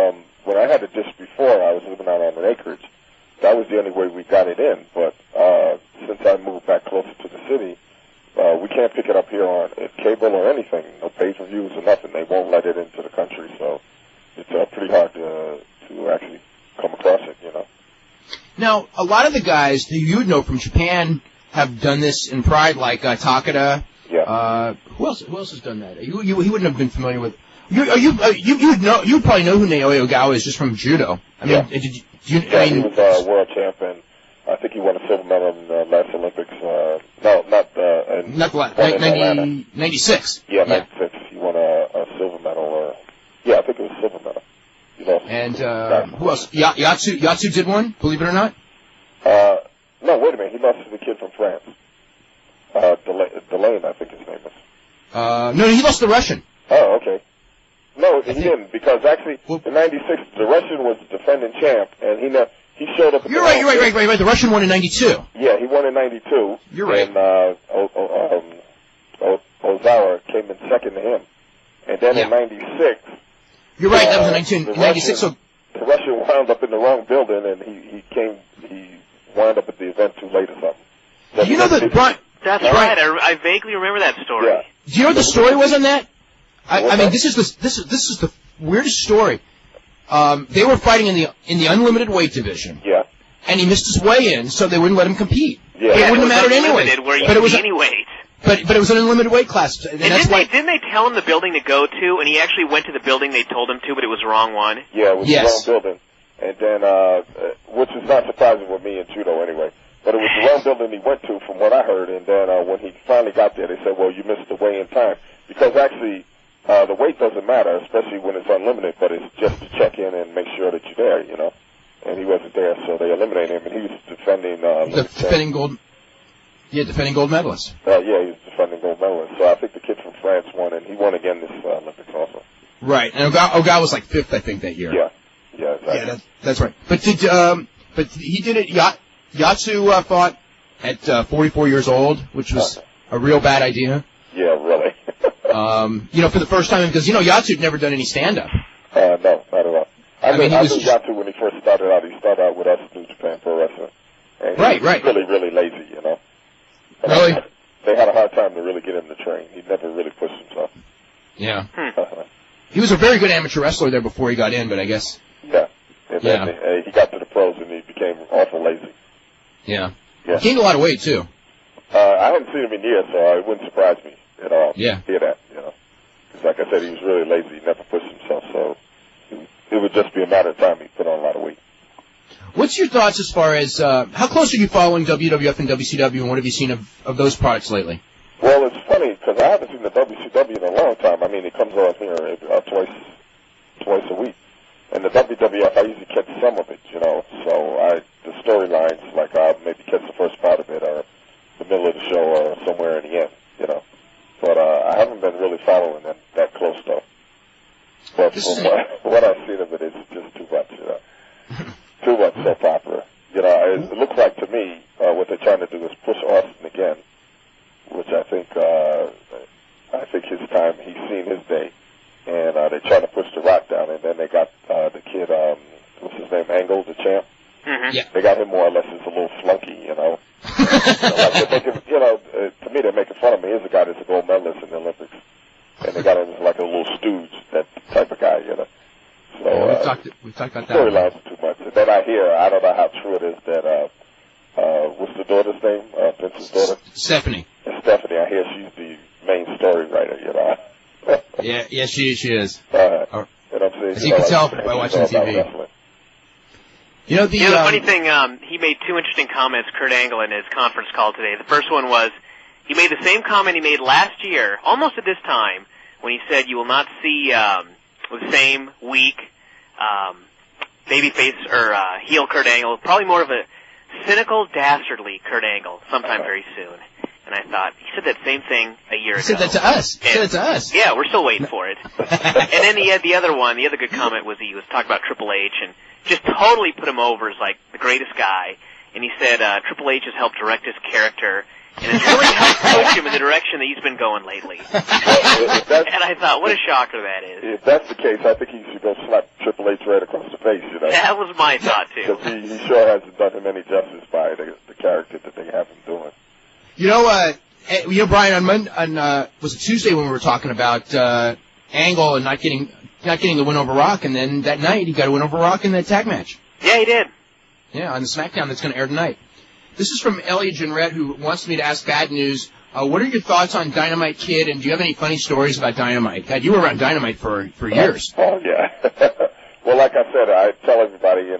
when I had a dish before, I was living out on an acreage. That was the only way we got it in. But since I moved back closer to the city, we can't pick it up here on cable or anything. No pay-per-views or nothing. They won't let it into the country, so it's pretty hard to actually come across it. Now, a lot of the guys that you would know from Japan have done this in Pride, like Takada. Yeah. Who else has done that? He wouldn't have been familiar with. You'd probably know who Naoya Ogawa is just from judo. I mean, he was world champion. I think he won a silver medal in the last Olympics. Not 96. Yeah, 96. He won a silver medal. I think it was a silver medal. And who else? Yatsu did one, believe it or not. No, wait a minute. He lost to the kid from France. Delane, I think his name is. No, he lost to the Russian. Oh, okay. No, he didn't, because actually, in '96, the Russian was the defending champ, and he showed up. You're right. The Russian won in '92. Yeah, he won in '92. You're right. And Ozawa came in second to him, and then in '96. You're right. That was in 1996. So the Russian wound up in the wrong building, and he wound up at the event too late or something. So you know that Brian? That's right. I vaguely remember that story. Yeah. Do you know what the story was on that? I mean, this is the weirdest story. They were fighting in the unlimited weight division. Yeah. And he missed his weigh-in, so they wouldn't let him compete. Yeah. It wouldn't have mattered anyway. But it was any weight. But it was an unlimited weight class. And didn't they tell him the building to go to, and he actually went to the building they told him to, but it was the wrong one? Yeah, it was the wrong building. And then, which is not surprising with me in judo anyway. But it was the wrong building he went to, from what I heard. And then when he finally got there, they said, well, you missed the weigh-in time. Because actually, the weight doesn't matter, especially when it's unlimited, but it's just to check in and make sure that you're there, And he wasn't there, so they eliminated him, and he was defending... defending gold medalist. Yeah, he was defending gold medalist. So I think the kid from France won, and he won again this Olympics also. Right, and Ogawa was like fifth, I think, that year. Yeah, exactly. Yeah, that's right. But he did it. Yatsu fought at 44 years old, which was a real bad idea. Yeah, really. For the first time, because Yatsu had never done any stand-up. No, not at all. I mean, he was Yatsu when he first started out. He started out with us, New Japan Pro Wrestling. And he was really, really lazy, And really? They had a hard time to really get him to train. He never really pushed himself. Yeah. He was a very good amateur wrestler there before he got in, but I guess. Yeah. And then he got to the pros and he became awful lazy. Yeah. He gained a lot of weight, too. I hadn't seen him in years, so it wouldn't surprise me at all to hear that, Because like I said, he was really lazy. He never pushed himself, so it would just be a matter of time he put on a lot of weight. What's your thoughts as far as, how close are you following WWF and WCW, and what have you seen of those products lately? Well, it's funny, because I haven't seen the WCW in a long time. I mean, it comes on here twice a week. And the WWF, I usually catch some of it, So the storylines, like I'll maybe catch the first part of it, or the middle of the show, or somewhere in the end, But I haven't been really following that close, though. But from what I've seen of it, it's just too much, Too much soap opera. It looks like to me what they're trying to do is push Austin again, which I think his time, he's seen his day. And they're trying to push The Rock down, and then they got the kid, what's his name, Angle, the champ. Mm-hmm. Yeah. They got him more or less as a little flunky, Like they're making, to me they're making fun of me. Here's a guy that's a gold medalist in the Olympics, and they got him as like a little stooge, that type of guy, So we've talked about that. Storylines are too much. And then I don't know how true it is that what's the daughter's name? Vince's daughter? Stephanie. And Stephanie, I hear she's the main story writer, Yeah, she is. And I'm saying, as you can tell by watching TV. You know, the funny thing, he made two interesting comments, Kurt Angle, in his conference call today. The first one was, he made the same comment he made last year, almost at this time, when he said you will not see the same weak babyface or heel Kurt Angle, probably more of a cynical, dastardly Kurt Angle sometime very soon. And I thought, he said that same thing a year ago. He said that to us. He said it to us. Yeah, we're still waiting for it. And then he had the other one, the other good comment was he was talking about Triple H and just totally put him over as like the greatest guy. And he said Triple H has helped direct his character and has really helped push him in the direction that he's been going lately. And I thought, what a shocker that is. If that's the case, I think he should go slap Triple H right across the face, you know. That was my thought, too. Because he sure hasn't done him any justice by the character that they have him doing. You know, Brian, was it Tuesday when we were talking about Angle and not getting the win over Rock, and then that night he got a win over Rock in that tag match. Yeah, he did. Yeah, on the SmackDown that's going to air tonight. This is from Elliot Jenrette, who wants me to ask Bad News. What are your thoughts on Dynamite Kid, and do you have any funny stories about Dynamite? God, you were around Dynamite for years. Oh, yeah. Well, like I said, I tell everybody,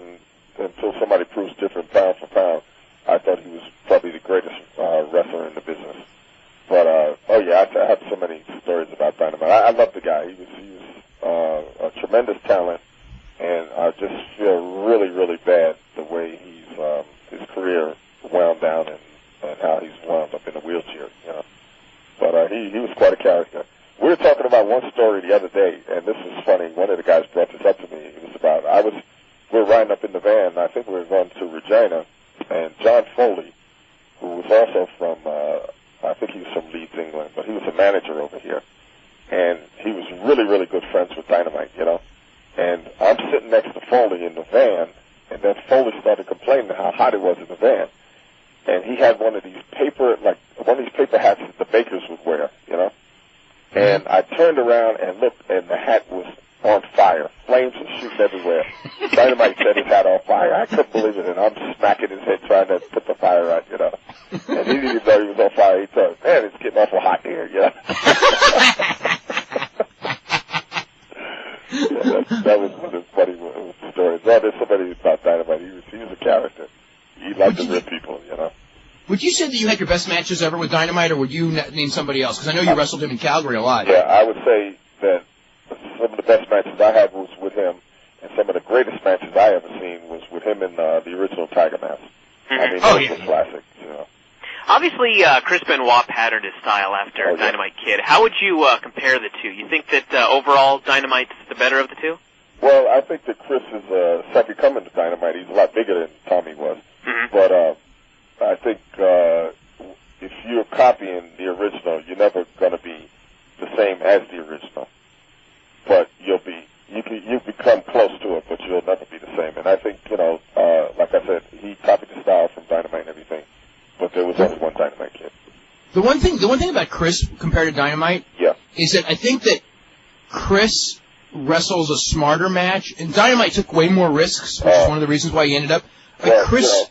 until somebody proves different pound for pound, I thought he was probably the greatest wrestler in the business. But, I have so many stories about Dynamite. I love the guy. He was a tremendous talent, and I just feel really, really bad the way his career wound down and how he's wound up in a wheelchair, you know. But he was quite a character. We were talking about one story the other day, and this was funny. One of the guys brought this up to me. It was about, we were riding up in the van, and I think we were going to Regina, and John Foley, who was also from, I think he was from Leeds, England, but he was a manager over here. And he was really, really good friends with Dynamite, you know. And I'm sitting next to Foley in the van, and then Foley started complaining how hot it was in the van. And he had one of these paper hats that the bakers would wear, you know. And I turned around and looked, and the hat was on fire. Flames were shooting everywhere. Dynamite set his hat on fire. I couldn't believe it, and I'm smacking his head trying to put the fire out, you know. And he didn't even know he was on fire. He thought, man, it's getting awful hot here, you know. That was one of the funny stories. No, there's somebody about Dynamite. He was a character. He liked to rip people, you know. Would you say that you had your best matches ever with Dynamite, or would you name somebody else? Because I know you wrestled him in Calgary a lot. Yeah, I would say that some of the best matches I had was with him, and some of the greatest matches I ever seen was with him in the original Tiger Mask. I mean, those were classics, you know. Obviously, Chris Benoit patterned his style after Dynamite Kid. How would you compare the two? You think that overall Dynamite's the better of the two? Well, I think that Chris is a second coming to Dynamite. He's a lot bigger than Tommy was. Mm-hmm. But I think if you're copying the original, you're never going to be the same as the original. But you become close to it, but you'll never be the same. And I think, you know, like I said, he copied the style from Dynamite and everything, but there was only one Dynamite Kid. The one thing about Chris compared to Dynamite, is that I think that Chris wrestles a smarter match, and Dynamite took way more risks, which is one of the reasons why he ended up. Chris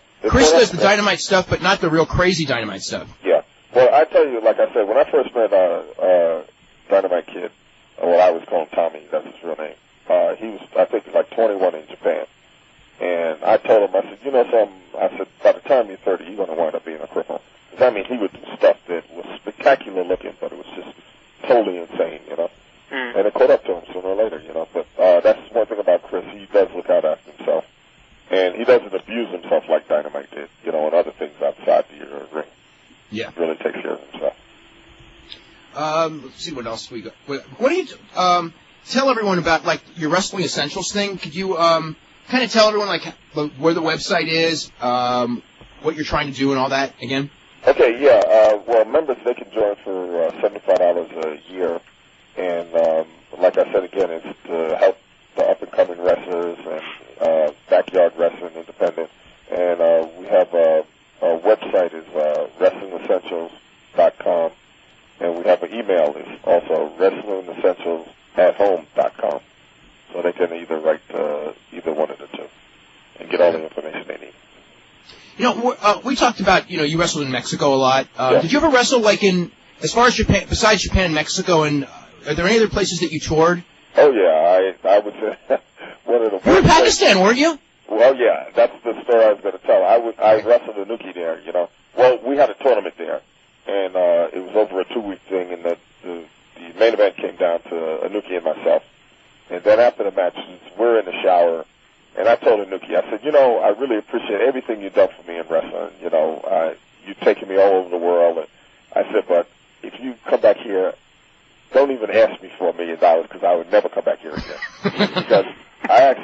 does the Dynamite stuff, but not the real crazy Dynamite stuff. Yeah. Well, I tell you, like I said, when I first met Dynamite Kid, well, I was calling Tommy, that's his real name. He was, I think, like 21 in Japan. And I told him, I said, you know something? I said, by the time you're 30, you're going to wind up being a cripple. Because, I mean, he would do stuff that was spectacular looking, but it was just totally insane, you know. And it caught up to him sooner or later, you know. But that's one thing about Chris. He does look out after himself. And he doesn't abuse himself like Dynamite did, you know, and other things outside the ring. Yeah. He really takes care of himself. Let's see what else we got. What do you tell everyone about, like, your Wrestling Essentials thing? Could you kind of tell everyone, like, where the website is, what you're trying to do and all that again? Okay, yeah. Well, members, they can join for $75 a year. And like I said again, it's to help the up-and-coming wrestlers and backyard wrestling independent. And we have our website is WrestlingEssentials.com. And we have an email is also WrestlingEssentials@home.com. So they can either write either one of the two and get all the information they need. You know, we talked about, you know, you wrestled in Mexico a lot. Did you ever wrestle, like, as far as Japan, besides Japan and Mexico, and Are there any other places that you toured? Oh, yeah. I was one of the... You were in Pakistan, weren't you? Well, yeah. That's the story I was going to tell. I wrestled Inuki there, you know. Well, we had a tournament there, and it was over a 2-week thing, and the main event came down to Inuki and myself. And then after the match, we're in the shower, and I told Inuki, I said, you know, I really appreciate everything you've done for me in wrestling. You know, you've taken me all over the world. And I said, but if you come back here, don't even ask me for $1 million because I would never come back here again. Because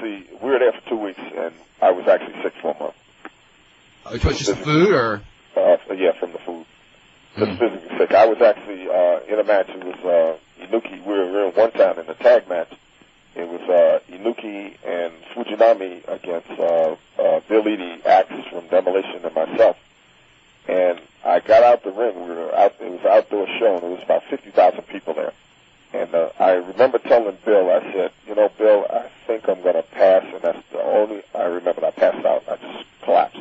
we were there for 2 weeks, and I was actually sick for a month. It was just the food, or? Yeah, from the food. Just physically sick. I was actually in a match. It was Inuki. We were in one time in the tag match. It was Inuki and Fujinami against Bill Eadie, Axe from Demolition, and myself. And I got out the ring. It was an outdoor show, and there was about 50,000 people there. And I remember telling Bill, I said, you know, Bill, I think I'm going to pass, and that's the only, I remember I passed out. I just collapsed.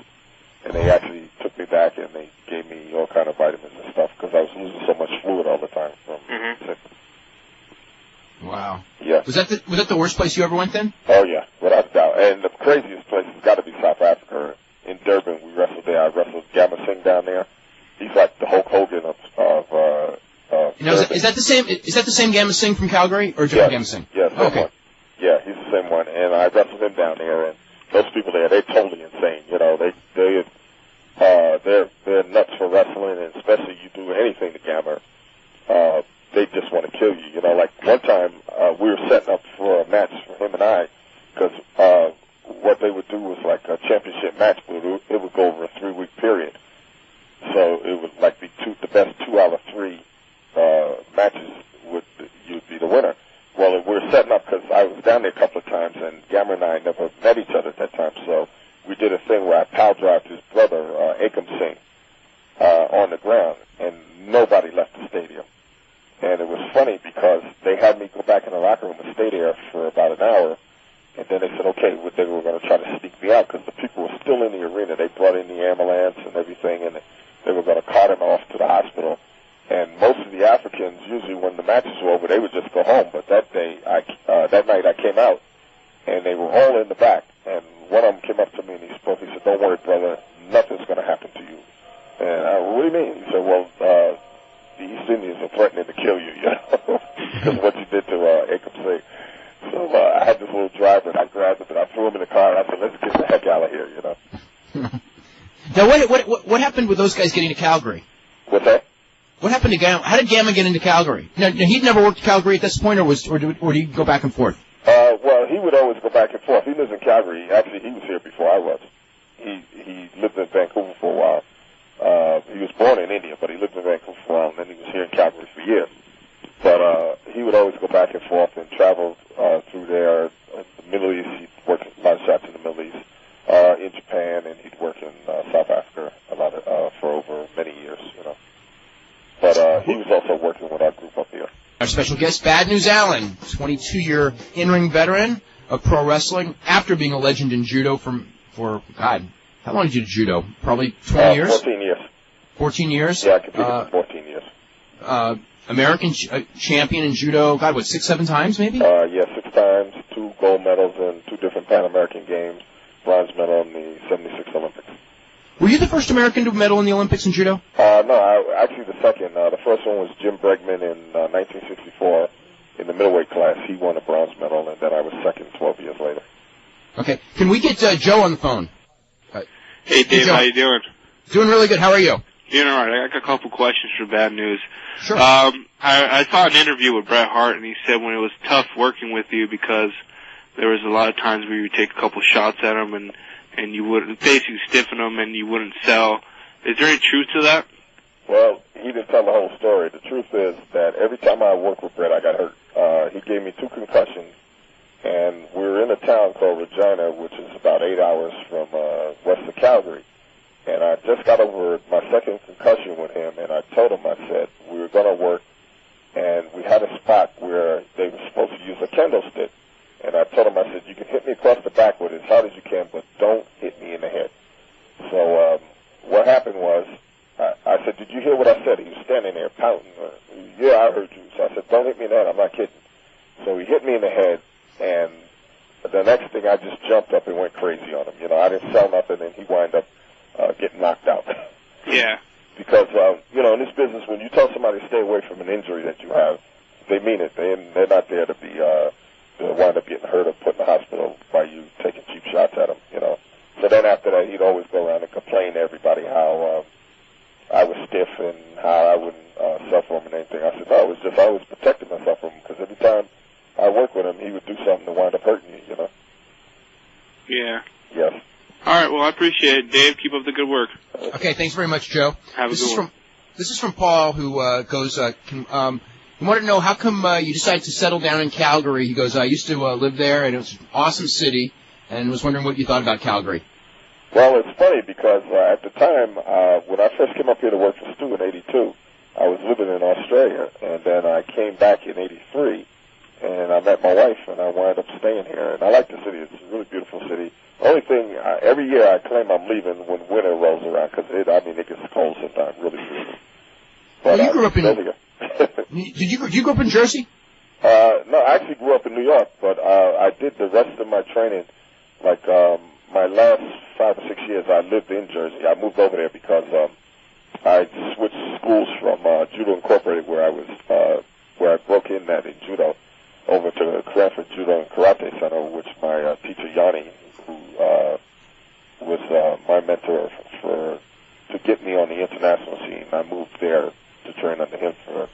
And they actually took me back, and they gave me all kind of vitamins and stuff because I was losing so much fluid all the time from sickness. Wow. Yeah. Was that the worst place you ever went then? Oh, yeah, without a doubt. And the craziest place has got to be South Africa. In Durban, we wrestled there. I wrestled Gamma Singh down there. He's like the Hulk Hogan of now, is that the same? Is that the same Gamma Singh from Calgary, or different Gamma Singh? Yeah, same one. Yeah, he's the same one. And I wrestled him down there. And those people there, they're totally insane. You know, they're nuts for wrestling, and especially you do anything to Gamma, they just want to kill you. You know, like one time we were setting up for a match for him and I, because what they would do was like a championship match, but it would go over a 3-week period. So it would like be the best 2 out of 3 matches you'd be the winner. Well, we were setting up because I was down there a couple of times, and Gamma and I never met each other at that time. So we did a thing where I pile drived his brother, Akam Singh, on the ground, and nobody left the stadium. And it was funny because they had me go back in the locker room and stay there for about an hour. And then they said, okay, they were going to try to sneak me out because the people were still in the arena. They brought in the ambulance and everything, and they were going to cart him off to the hospital. And most of the Africans, usually when the matches were over, they would just go home. But that night I came out, and they were all in the back. And one of them came up to me and he spoke. He said, don't worry, brother, nothing's going to happen to you. And I, what do you mean? He said, well, the East Indians are threatening to kill you, you know, because of what you did to Akam Singh. So I had this little driver, and I grabbed him, and I threw him in the car, and I said, let's get the heck out of here, you know. Now, what happened with those guys getting to Calgary? What's that? What happened to Gamma? How did Gamma get into Calgary? Now he'd never worked Calgary at this point, or did he go back and forth? Well, he would always go back and forth. He lives in Calgary. Actually, he was here before I was. He lived in Vancouver for a while. He was born in India, but he lived in Vancouver for a while, and then he was here in Calgary for years. But he would always go back and forth and travel through there. The Middle East, he'd work a lot of shots in the Middle East, in Japan, and he'd work in South Africa a lot for over many years, you know. But he was also working with our group up here. Our special guest, Bad News Allen, 22-year in-ring veteran of pro wrestling, after being a legend in judo for God, how long did you do judo? Probably 20 years? 14 years. 14 years? Yeah, I competed for 14 years. American champion in judo, God, what, 6-7 times maybe? Yeah, 6 times, 2 gold medals in 2 different Pan American games, bronze medal in the 76 Olympics. Were you the first American to medal in the Olympics in judo? No, actually the second. The first one was Jim Bregman in 1964 in the middleweight class. He won a bronze medal, and then I was second 12 years later. Okay. Can we get Joe on the phone? Hey, Dave, how you doing? Doing really good. How are you? Doing all right. I got a couple questions for Bad News. Sure. I saw an interview with Bret Hart, and he said when it was tough working with you because there was a lot of times where you would take a couple shots at him and you would basically stiffen him and you wouldn't sell. Is there any truth to that? Well, he didn't tell the whole story. The truth is that every time I worked with Bret, I got hurt. He gave me 2 concussions, and we were in a town called Regina, which is about 8 hours from west of Calgary. And I just got over my second concussion with him, and I told him, I said, we were going to work, and we had a spot where they were supposed to use a kendo stick. And I told him, I said, you can hit me across the back with it as hard as you can, but don't hit me in the head. So what happened was, I said, did you hear what I said? He was standing there pouting. Yeah, I heard you. So I said, don't hit me in the head. I'm not kidding. So he hit me in the head, and the next thing I just jumped up and went crazy on him. You know, I didn't sell nothing, and he wound up getting knocked out. Yeah. Because, you know, in this business, when you tell somebody to stay away from an injury that you have, they mean it. They're not there to be to wind up getting hurt or put in the hospital by you taking cheap shots at them, you know. So then after that, he'd always go around and complain to everybody how I was stiff and how I wouldn't sell for him and anything. I said, no, it was just I was protecting myself from him because every time I worked with him, he would do something to wind up hurting you, you know. Yeah. Yes. All right, well, I appreciate it. Dave, keep up the good work. Okay, thanks very much, Joe. Have a good one. This is from Paul, who goes, he wanted to know how come you decided to settle down in Calgary. He goes, I used to live there, and it was an awesome city, and was wondering what you thought about Calgary. Well, it's funny because at the time, when I first came up here to work for Stu in 82, I was living in Australia, and then I came back in 83, and I met my wife, and I wound up staying here. And I like the city. It's a really beautiful city. The only thing, every year I claim I'm leaving when winter rolls around because, it gets cold sometimes, really freezing. But well, you grew up in... Did you grow up in Jersey? No, I actually grew up in New York, but I did the rest of my training, like my last 5 or 6 years I lived in Jersey. I moved over there because I switched schools from Judo Incorporated, where I broke in judo, over to Cranford Judo and Karate Center, which my teacher Yanni, who was my mentor to get me on the international scene. I moved there to train under him for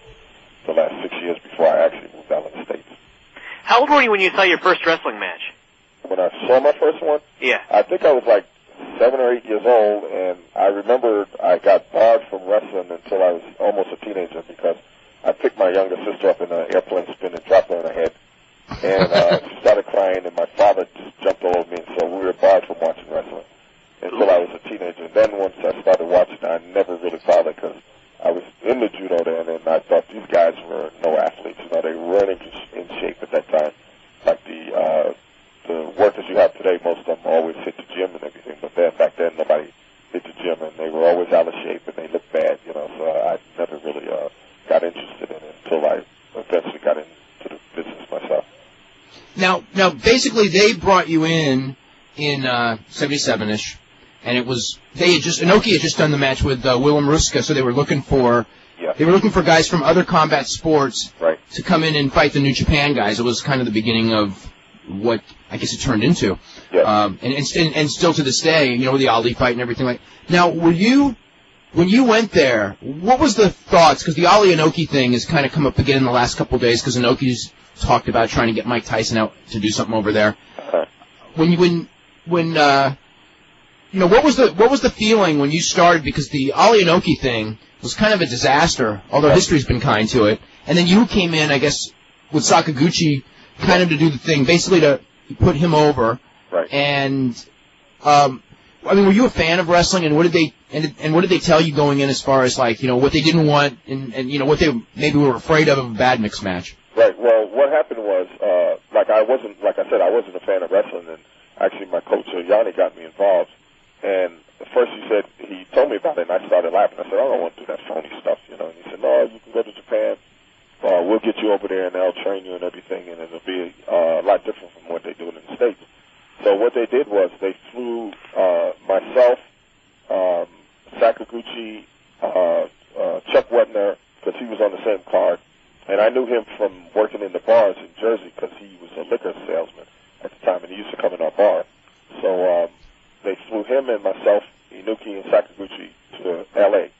the last 6 years before I actually moved out of the States. How old were you when you saw your first wrestling match? When I saw my first one? Yeah. I think I was like 7 or 8 years old, and I remember I got barred from wrestling until I was almost a teenager because I picked my younger sister up in an airplane spin and dropped her on her head. And she started crying, and my father just jumped all over me, and so we were barred from watching wrestling until I was a teenager. And then once I started watching, I never really followed because I was in the judo then, and I thought these guys were no athletes. You know, they weren't in shape at that time. Like the workers you have today, most of them always hit the gym and everything, but then back then nobody hit the gym, and they were always out of shape, and they looked bad, you know, so I never really got interested in it until I eventually got into the business myself. Now, basically, they brought you in 77-ish, and it was Inoki had just done the match with Willem Ruska, so they were looking for guys from other combat sports to come in and fight the New Japan guys. It was kind of the beginning of what I guess it turned into, and still to this day, you know, with the Ali fight and everything like. Now, when you went there, what was the thoughts? Because the Ali Inoki thing has kind of come up again in the last couple of days because Inoki's talked about trying to get Mike Tyson out to do something over there. When you know, what was the feeling when you started? Because the Ali Inoki thing was kind of a disaster, although history's been kind to it. And then you came in, I guess, with Sakaguchi, kind of to do the thing, basically to put him over. Right. And I mean, were you a fan of wrestling? And what did they tell you going in as far as like, you know, what they didn't want and you know what they maybe were afraid of a bad mixed match? Right. Well, what happened was, like I wasn't a fan of wrestling, and actually my coach Yanni got me involved. And at first he told me about it, and I started laughing. I said, I don't want to do that phony stuff, you know. And he said, no, you can go to Japan. We'll get you over there, and they'll train you and everything, and it'll be a lot different from what they do in the States. So what they did was they flew myself, Sakaguchi, Chuck Wetner, because he was on the same card. And I knew him from working in the bars in Jersey because he was a liquor salesman at the time, and he used to come in our bar. So they flew him and myself, Inoki and Sakaguchi, to L.A.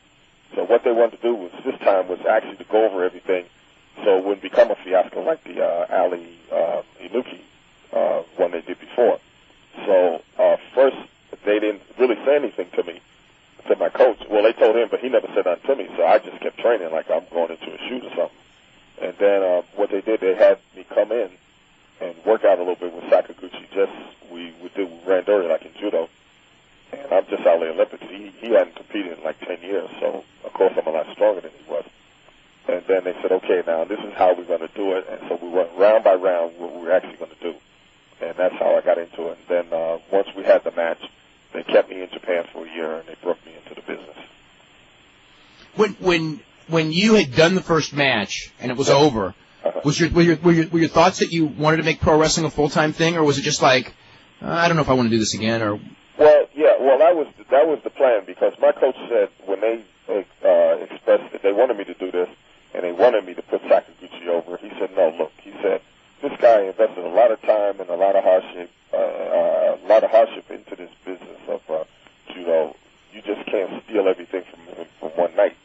So what they wanted to do was this time was actually to go over everything so it wouldn't become a fiasco like the Ali Inoki one they did before. So first, they didn't really say anything to me, to my coach. Well, they told him, but he never said nothing to me, so I just kept training like I'm going into a shoot or something. And then what they did, they had me come in and work out a little bit with Sakaguchi. We would do randori like in judo. And I'm just Ali Olympics. He hadn't competed in like 10 years, so of course I'm a lot stronger than he was. And then they said, okay, now this is how we're going to do it. And so we went round by round what we were actually going to do. And that's how I got into it. And then once we had the match, they kept me in Japan for a year, and they brought me into the business. When you had done the first match and it was over, Was were your thoughts that you wanted to make pro wrestling a full-time thing, or was it just like, I don't know if I want to do this again, or? Well, that was the plan, because my coach said when they expressed that they wanted me to do this and they wanted me to put Sakaguchi over, he said, no, look, he said, this guy invested a lot of time and a lot of hardship into this business of judo. You just can't steal everything from him from one night,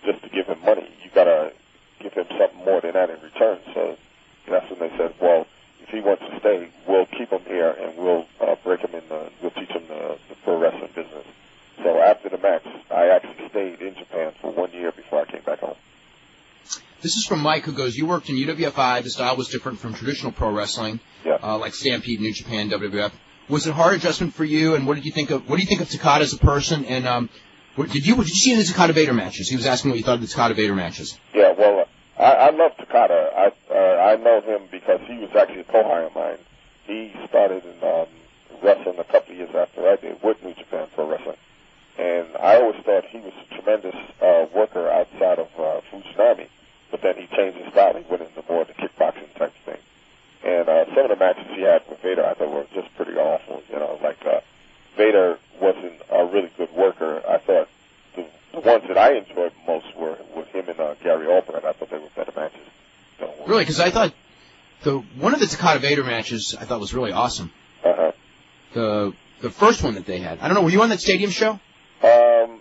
just to give him money. You gotta give him something more than that in return. So that's when they said, well, if he wants to stay, we'll keep him here and we'll break him we'll teach him the pro wrestling business. So after the match, I actually stayed in Japan for 1 year before I came back home. This is from Mike, who goes, you worked in UWFI. The style was different from traditional pro wrestling, like Stampede, New Japan, WWF. Was it a hard adjustment for you? And what do you think of Takada as a person? And did you see him in the Takada Vader matches? He was asking what you thought of the Takada Vader matches. Yeah, well, I love Takada. I know him because he was actually a co-hire of mine. He started in wrestling a couple of years after I did with New Japan Pro Wrestling. And I always thought he was a tremendous worker outside of Fujinami. But then he changed his style. He went into more the kickboxing type thing. And some of the matches he had with Vader I thought were just pretty awful. Vader wasn't a really good worker. I thought the ones that I enjoyed most were with him and Gary Albright. I thought they were better matches. Really? Because I thought one of the Takada Vader matches I thought was really awesome. Uh-huh. The first one that they had. I don't know, were you on that stadium show? The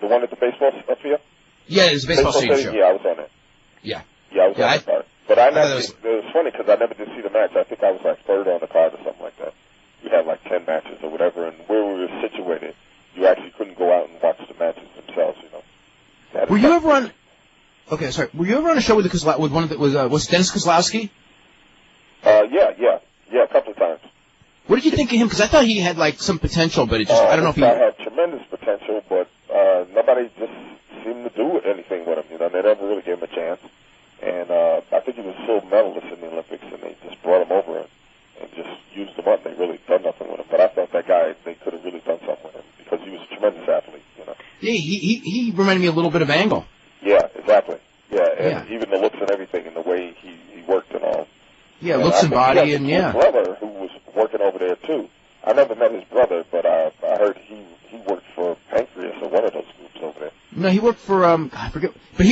one at the baseball field? Yeah, it was a baseball stadium show. Yeah, I was on it. Yeah. Yeah, I was on that card. But it was funny because I never did see the match. I think I was like third on the card or something like that. We had like 10 matches or whatever, and where we were situated, you actually couldn't go out and watch the matches themselves, Were you ever on? Okay, sorry. Were you ever on a show with one of the was Dennis Kozlowski? Yeah, a couple of times. What did you think of him? Because I thought he had like some potential, but it just I don't know if he had tremendous potential, but nobody just seemed to do anything with him. They never really gave him a chance. And I think he was a silver medalist in the Olympics, and they just brought him over and just used him up. They really done nothing with him. But I thought that guy, they could have really done something with him because he was a tremendous athlete. Yeah, he reminded me a little bit of Angle. Yeah, exactly. Yeah, and even the looks and everything, and the way he worked and all. Yeah, looks and body, and his brother, who was working over there too. I never met his brother, but I heard he worked for Pancreas or one of those groups over there. No, he worked for I forget, but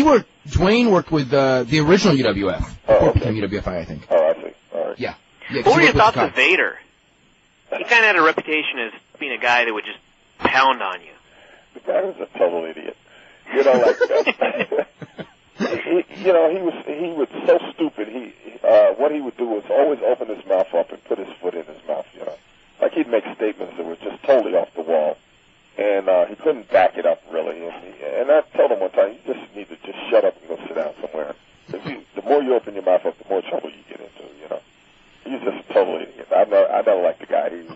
Dwayne worked with the original UWF. Before it became UWFI, I think. Oh, I see. All right. Yeah. What were your thoughts of Vader? He kind of had a reputation as being a guy that would just pound on you. The guy was a total idiot. He was so stupid. What he would do was always open his mouth up and put his foot in his mouth, Like he'd make statements that were just totally off the wall. And he couldn't back it up, really. And I told him one time, you just need to just shut up and go sit down somewhere. The more you open your mouth up, the more trouble you get into, He's just a total idiot. I don't like the guy. He's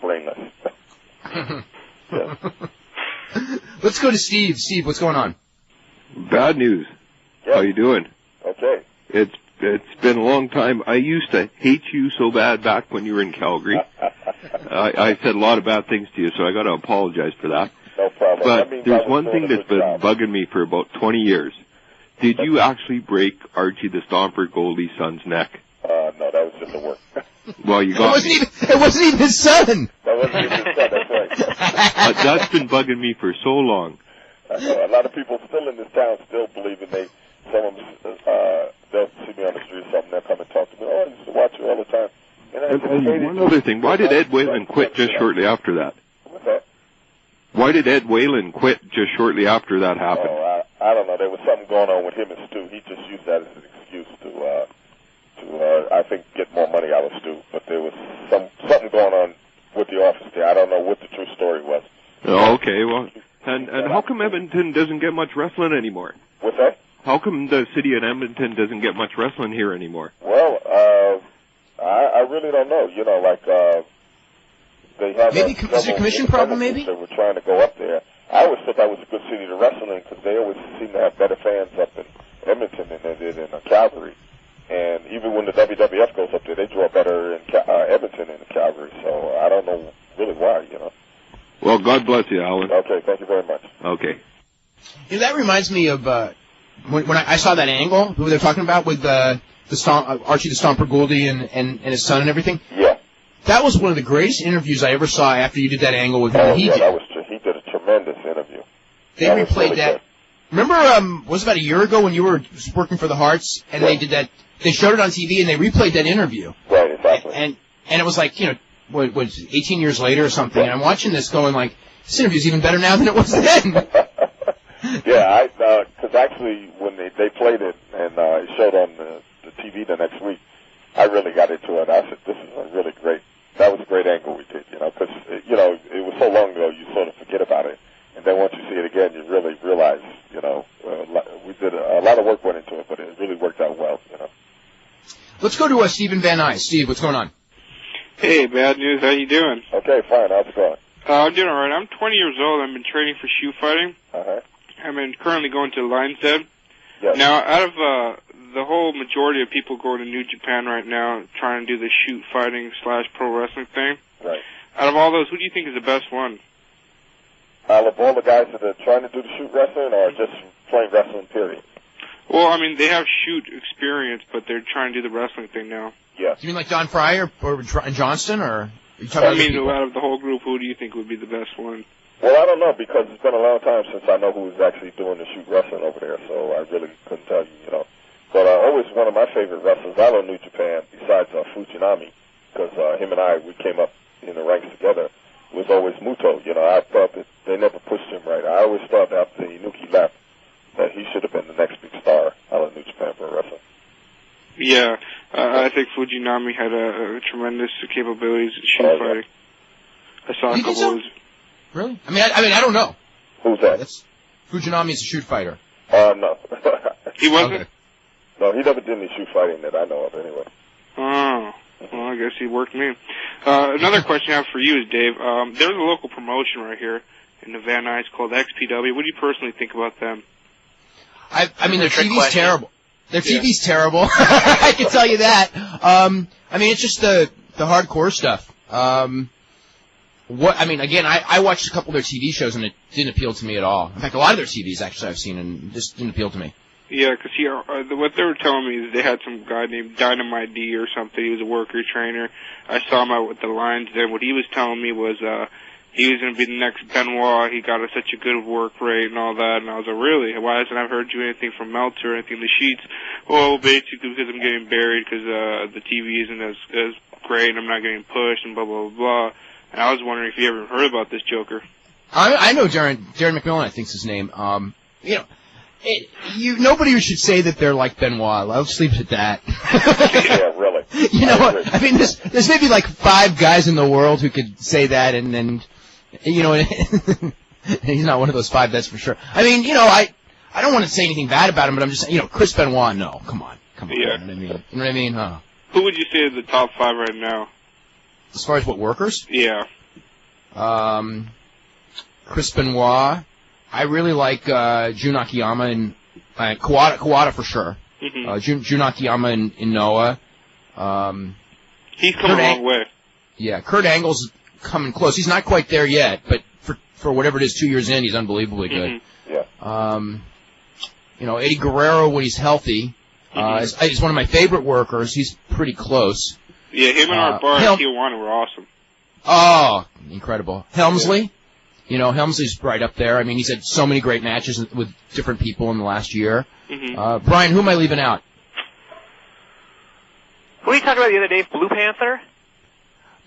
brainless. Yeah. Let's go to Steve. Steve, what's going on? Bad news. Yep. How you doing? Okay. It's been a long time. I used to hate you so bad back when you were in Calgary. I said a lot of bad things to you, so I got to apologize for that. No problem. But there's one thing that's been bugging me for about 20 years. Did you actually break Archie the Stomper Goldie's son's neck? No, that was just a work. Well, you got me. It wasn't even his son. That wasn't even his son. That's right. That's been bugging me for so long. I know. A lot of people still in this town still believe they'll see me on the street or something, they'll come and talk to me. Oh, I used to watch you all the time. And one other thing, why did Ed Whalen quit just shortly after that? What's that? Why did Ed Whalen quit just shortly after that happened? Oh, I don't know. There was something going on with him and Stu. He just used that as an excuse to I think, get more money out of Stu. But there was something going on with the office there. I don't know what the true story was. Oh, okay, well, and how come Edmonton doesn't get much wrestling anymore? What's that? How come the city of Edmonton doesn't get much wrestling here anymore? Well, I really don't know. They have maybe is it a commission problem? Maybe they were trying to go up there. I always thought that was a good city to wrestle in because they always seem to have better fans up in Edmonton than they did in Calgary. And even when the WWF goes up there, they draw better in Edmonton than in Calgary. So I don't know really why. Well, God bless you, Alan. Okay, thank you very much. Okay. That reminds me of when I saw that angle, who they're talking about with Archie the Stomper Gouldy and his son and everything. Yeah. That was one of the greatest interviews I ever saw after you did that angle with him. He did a tremendous interview. They replayed that. Remember, was it about a year ago when you were working for the Hearts and they did that? They showed it on TV and they replayed that interview. Right, exactly. And it was like, 18 years later or something. And I'm watching this going like, this interview's even better now than it was then. Yeah, because actually when they played it and it showed on the TV the next week, I really got into it. I said, this is a really that was a great angle we did, because, it was so long ago you sort of forget about it. And then once you see it again, you really realize, we did a lot of work went into it, but it really worked out well, Let's go to Stephen Van Nuys. Steve, what's going on? Hey, bad news. How you doing? Okay, fine. How's it going? I'm doing all right. I'm 20 years old. I've been training for shoe fighting. Uh-huh. I've been currently going to Lion's Den. Yes. Now, out of the whole majority of people going to New Japan right now, trying to do the shoot fighting / pro wrestling thing, right. Out of all those, who do you think is the best one? Out of all the guys that are trying to do the shoot wrestling or just plain wrestling, period? Well, I mean, they have shoot experience, but they're trying to do the wrestling thing now. Yes. You mean like Don Frye or Johnston, or? Are you talking I about mean, out of the whole group, who do you think would be the best one? Well, I don't know, because it's been a long time since I know who was actually doing the shoot wrestling over there, so I really couldn't tell you, But always one of my favorite wrestlers out of New Japan, besides Fujinami, because him and we came up in the ranks together, was always Muto. I thought that they never pushed him right. I always thought after Inuki left that he should have been the next big star out of New Japan Pro Wrestling. Yeah, I think Fujinami had a tremendous capabilities in shoot fighting. I saw a couple of his... Really? I mean, I don't know. Who's that? Fujinami is a shoot fighter. No. He wasn't? Okay. No, he never did any shoot fighting that I know of, anyway. Oh, well, I guess he worked me. Another question I have for you is, Dave, there's a local promotion right here in the Van Nuys called XPW. What do you personally think about them? I mean, their TV's terrible. Their TV's terrible. I can tell you that. I mean, it's just the hardcore stuff. Again, I watched a couple of their TV shows and it didn't appeal to me at all. In fact, a lot of their TVs actually I've seen and just didn't appeal to me. Yeah, because what they were telling me is they had some guy named Dynamite D or something. He was a worker trainer. I saw him out with the Lions there. What he was telling me was he was going to be the next Benoit. He got such a good work rate and all that. And I was like, really? Why hasn't I heard you anything from Meltzer or anything in the sheets? Well, basically because I'm getting buried because the TV isn't as great and I'm not getting pushed and blah, blah, blah, blah. And I was wondering if you ever heard about this Joker. I know Darren McMillan, I think's his name. Nobody should say that they're like Benoit. I'll sleep at that. Yeah, really. I mean, there's maybe like 5 guys in the world who could say that, and he's not one of those 5, that's for sure. I mean, I don't want to say anything bad about him, but I'm just saying, Chris Benoit, no, come on. Yeah. You know what I mean? Huh? Who would you say is the top 5 right now? As far as what, workers? Yeah. Chris Benoit. I really like Jun Akiyama and Kawada for sure. Mm-hmm. Jun Akiyama in Noah. He's come a long way. Yeah, Kurt Angle's coming close. He's not quite there yet, but for whatever it is, 2 years in, he's unbelievably good. Mm-hmm. Yeah. Eddie Guerrero when he's healthy. He's one of my favorite workers. He's pretty close. Yeah, him and our bar at Tijuana were awesome. Oh, incredible. Helmsley. Helmsley's right up there. I mean, he's had so many great matches with different people in the last year. Mm-hmm. Brian, who am I leaving out? Who were you talking about the other day? Blue Panther?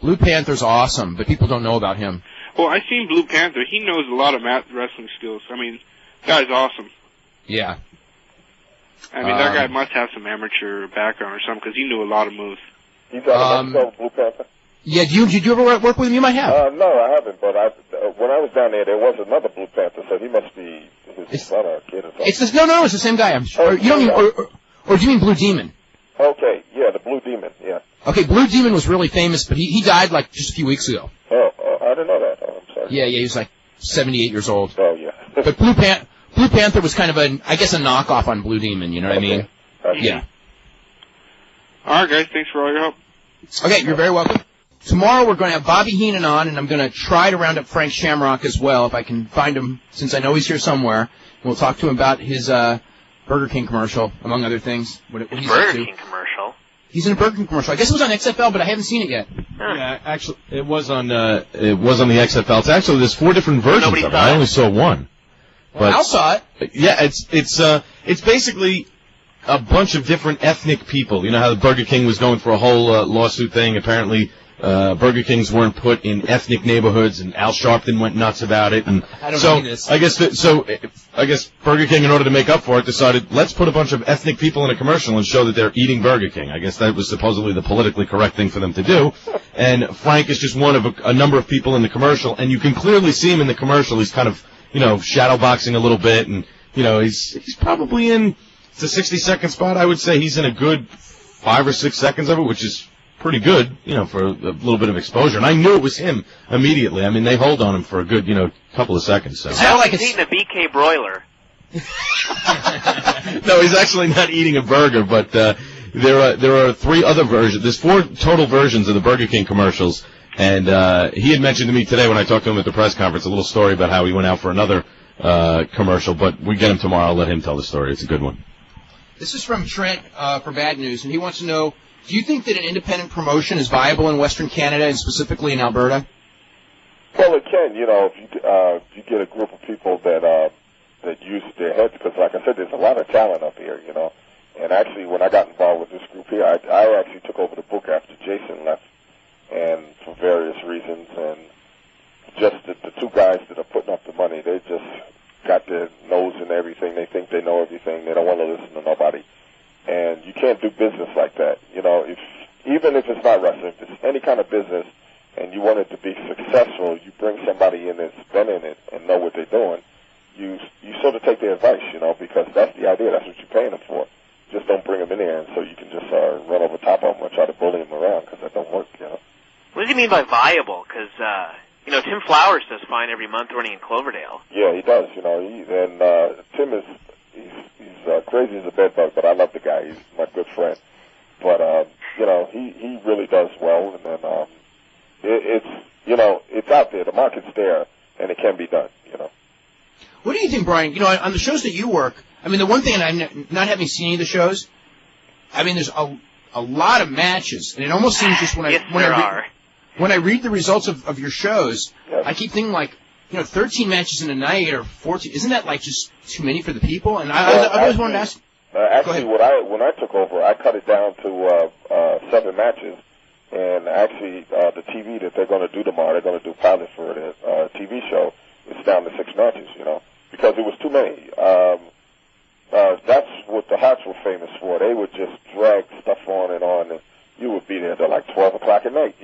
Blue Panther's awesome, but people don't know about him. Well, I've seen Blue Panther. He knows a lot of wrestling skills. I mean, guy's awesome. Yeah. I mean, that guy must have some amateur background or something because he knew a lot of moves. You got Blue Panther? Yeah, did you ever work with him? You might have. No, I haven't, but when I was down there was another Blue Panther, so he must be his son or kid or something. It's the same guy, I'm sure. You don't mean, or do you mean Blue Demon? Okay, yeah, the Blue Demon, yeah. Okay, Blue Demon was really famous, but he died like just a few weeks ago. Oh, I didn't know that. Oh, I'm sorry. Yeah, he was like 78 years old. Oh, yeah. But Blue Panther was kind of a knockoff on Blue Demon, you know what I mean? Yeah. All right, guys, thanks for all your help. Okay, you're very welcome. Tomorrow we're going to have Bobby Heenan on, and I'm going to try to round up Frank Shamrock as well, if I can find him, since I know he's here somewhere. We'll talk to him about his Burger King commercial, among other things. What he's Burger up to. King commercial. He's in a Burger King commercial. I guess it was on XFL, but I haven't seen it yet. Yeah, actually, it was on the XFL. It's actually there's 4 different versions of it. I only saw one. But Al saw it. Yeah, it's basically a bunch of different ethnic people. You know how the Burger King was going for a whole lawsuit thing. Apparently, Burger Kings weren't put in ethnic neighborhoods, and Al Sharpton went nuts about it. And I don't know this. I guess Burger King, in order to make up for it, decided let's put a bunch of ethnic people in a commercial and show that they're eating Burger King. I guess that was supposedly the politically correct thing for them to do. And Frank is just one of a number of people in the commercial, and you can clearly see him in the commercial. He's kind of shadow boxing a little bit, and he's probably in. It's a 60-second spot. I would say he's in a good 5 or 6 seconds of it, which is pretty good, for a little bit of exposure. And I knew it was him immediately. I mean, they hold on him for a good, couple of seconds. So. Sounds like he's eating a BK broiler. No, he's actually not eating a burger, but there are 3 other versions. There's 4 total versions of the Burger King commercials, and he had mentioned to me today when I talked to him at the press conference a little story about how he went out for another commercial, but we get him tomorrow. I'll let him tell the story. It's a good one. This is from Trent for Bad News, and he wants to know, do you think that an independent promotion is viable in Western Canada and specifically in Alberta? Well, it can. If you get a group of people that use their heads, because like I said, there's a lot of talent up here, And actually, when I got involved with this group here, I actually took over the book after Jason left, and for various reasons, and just the 2 guys that are putting up the money, they just got their nose in everything. They think they know everything. They don't want to listen to nobody. And you can't do business like that. Even if it's not wrestling, if it's any kind of business and you want it to be successful, you bring somebody in that's been in it and know what they're doing. You sort of take their advice, because that's the idea. That's what you're paying them for. Just don't bring them in there and so you can just run over top of them or try to bully them around because that don't work, What does he mean by viable? Because, Tim Flowers does fine every month running in Cloverdale. Yeah, he does, Tim he's crazy as a bedbug, but I love the guy. He's my good friend. But, he really does well, and then it's out there. The market's there, and it can be done, What do you think, Brian? On the shows that you work, I mean, the one thing, and I'm not having seen any of the shows, I mean, there's a lot of matches, and it almost seems just when I read the results of your shows, I keep thinking like, 13 matches in a night or 14. Isn't that like just too many for the people? And I always wanted to ask. Actually, when I took over, I cut it down to 7 matches, and actually the TV that they're going to do tomorrow, they're going to do pilot for the TV show. It's down to 6 matches, because it was too many. That's what the Hearts were famous for. They would just drag stuff on, and you would be there till like 12 o'clock at night,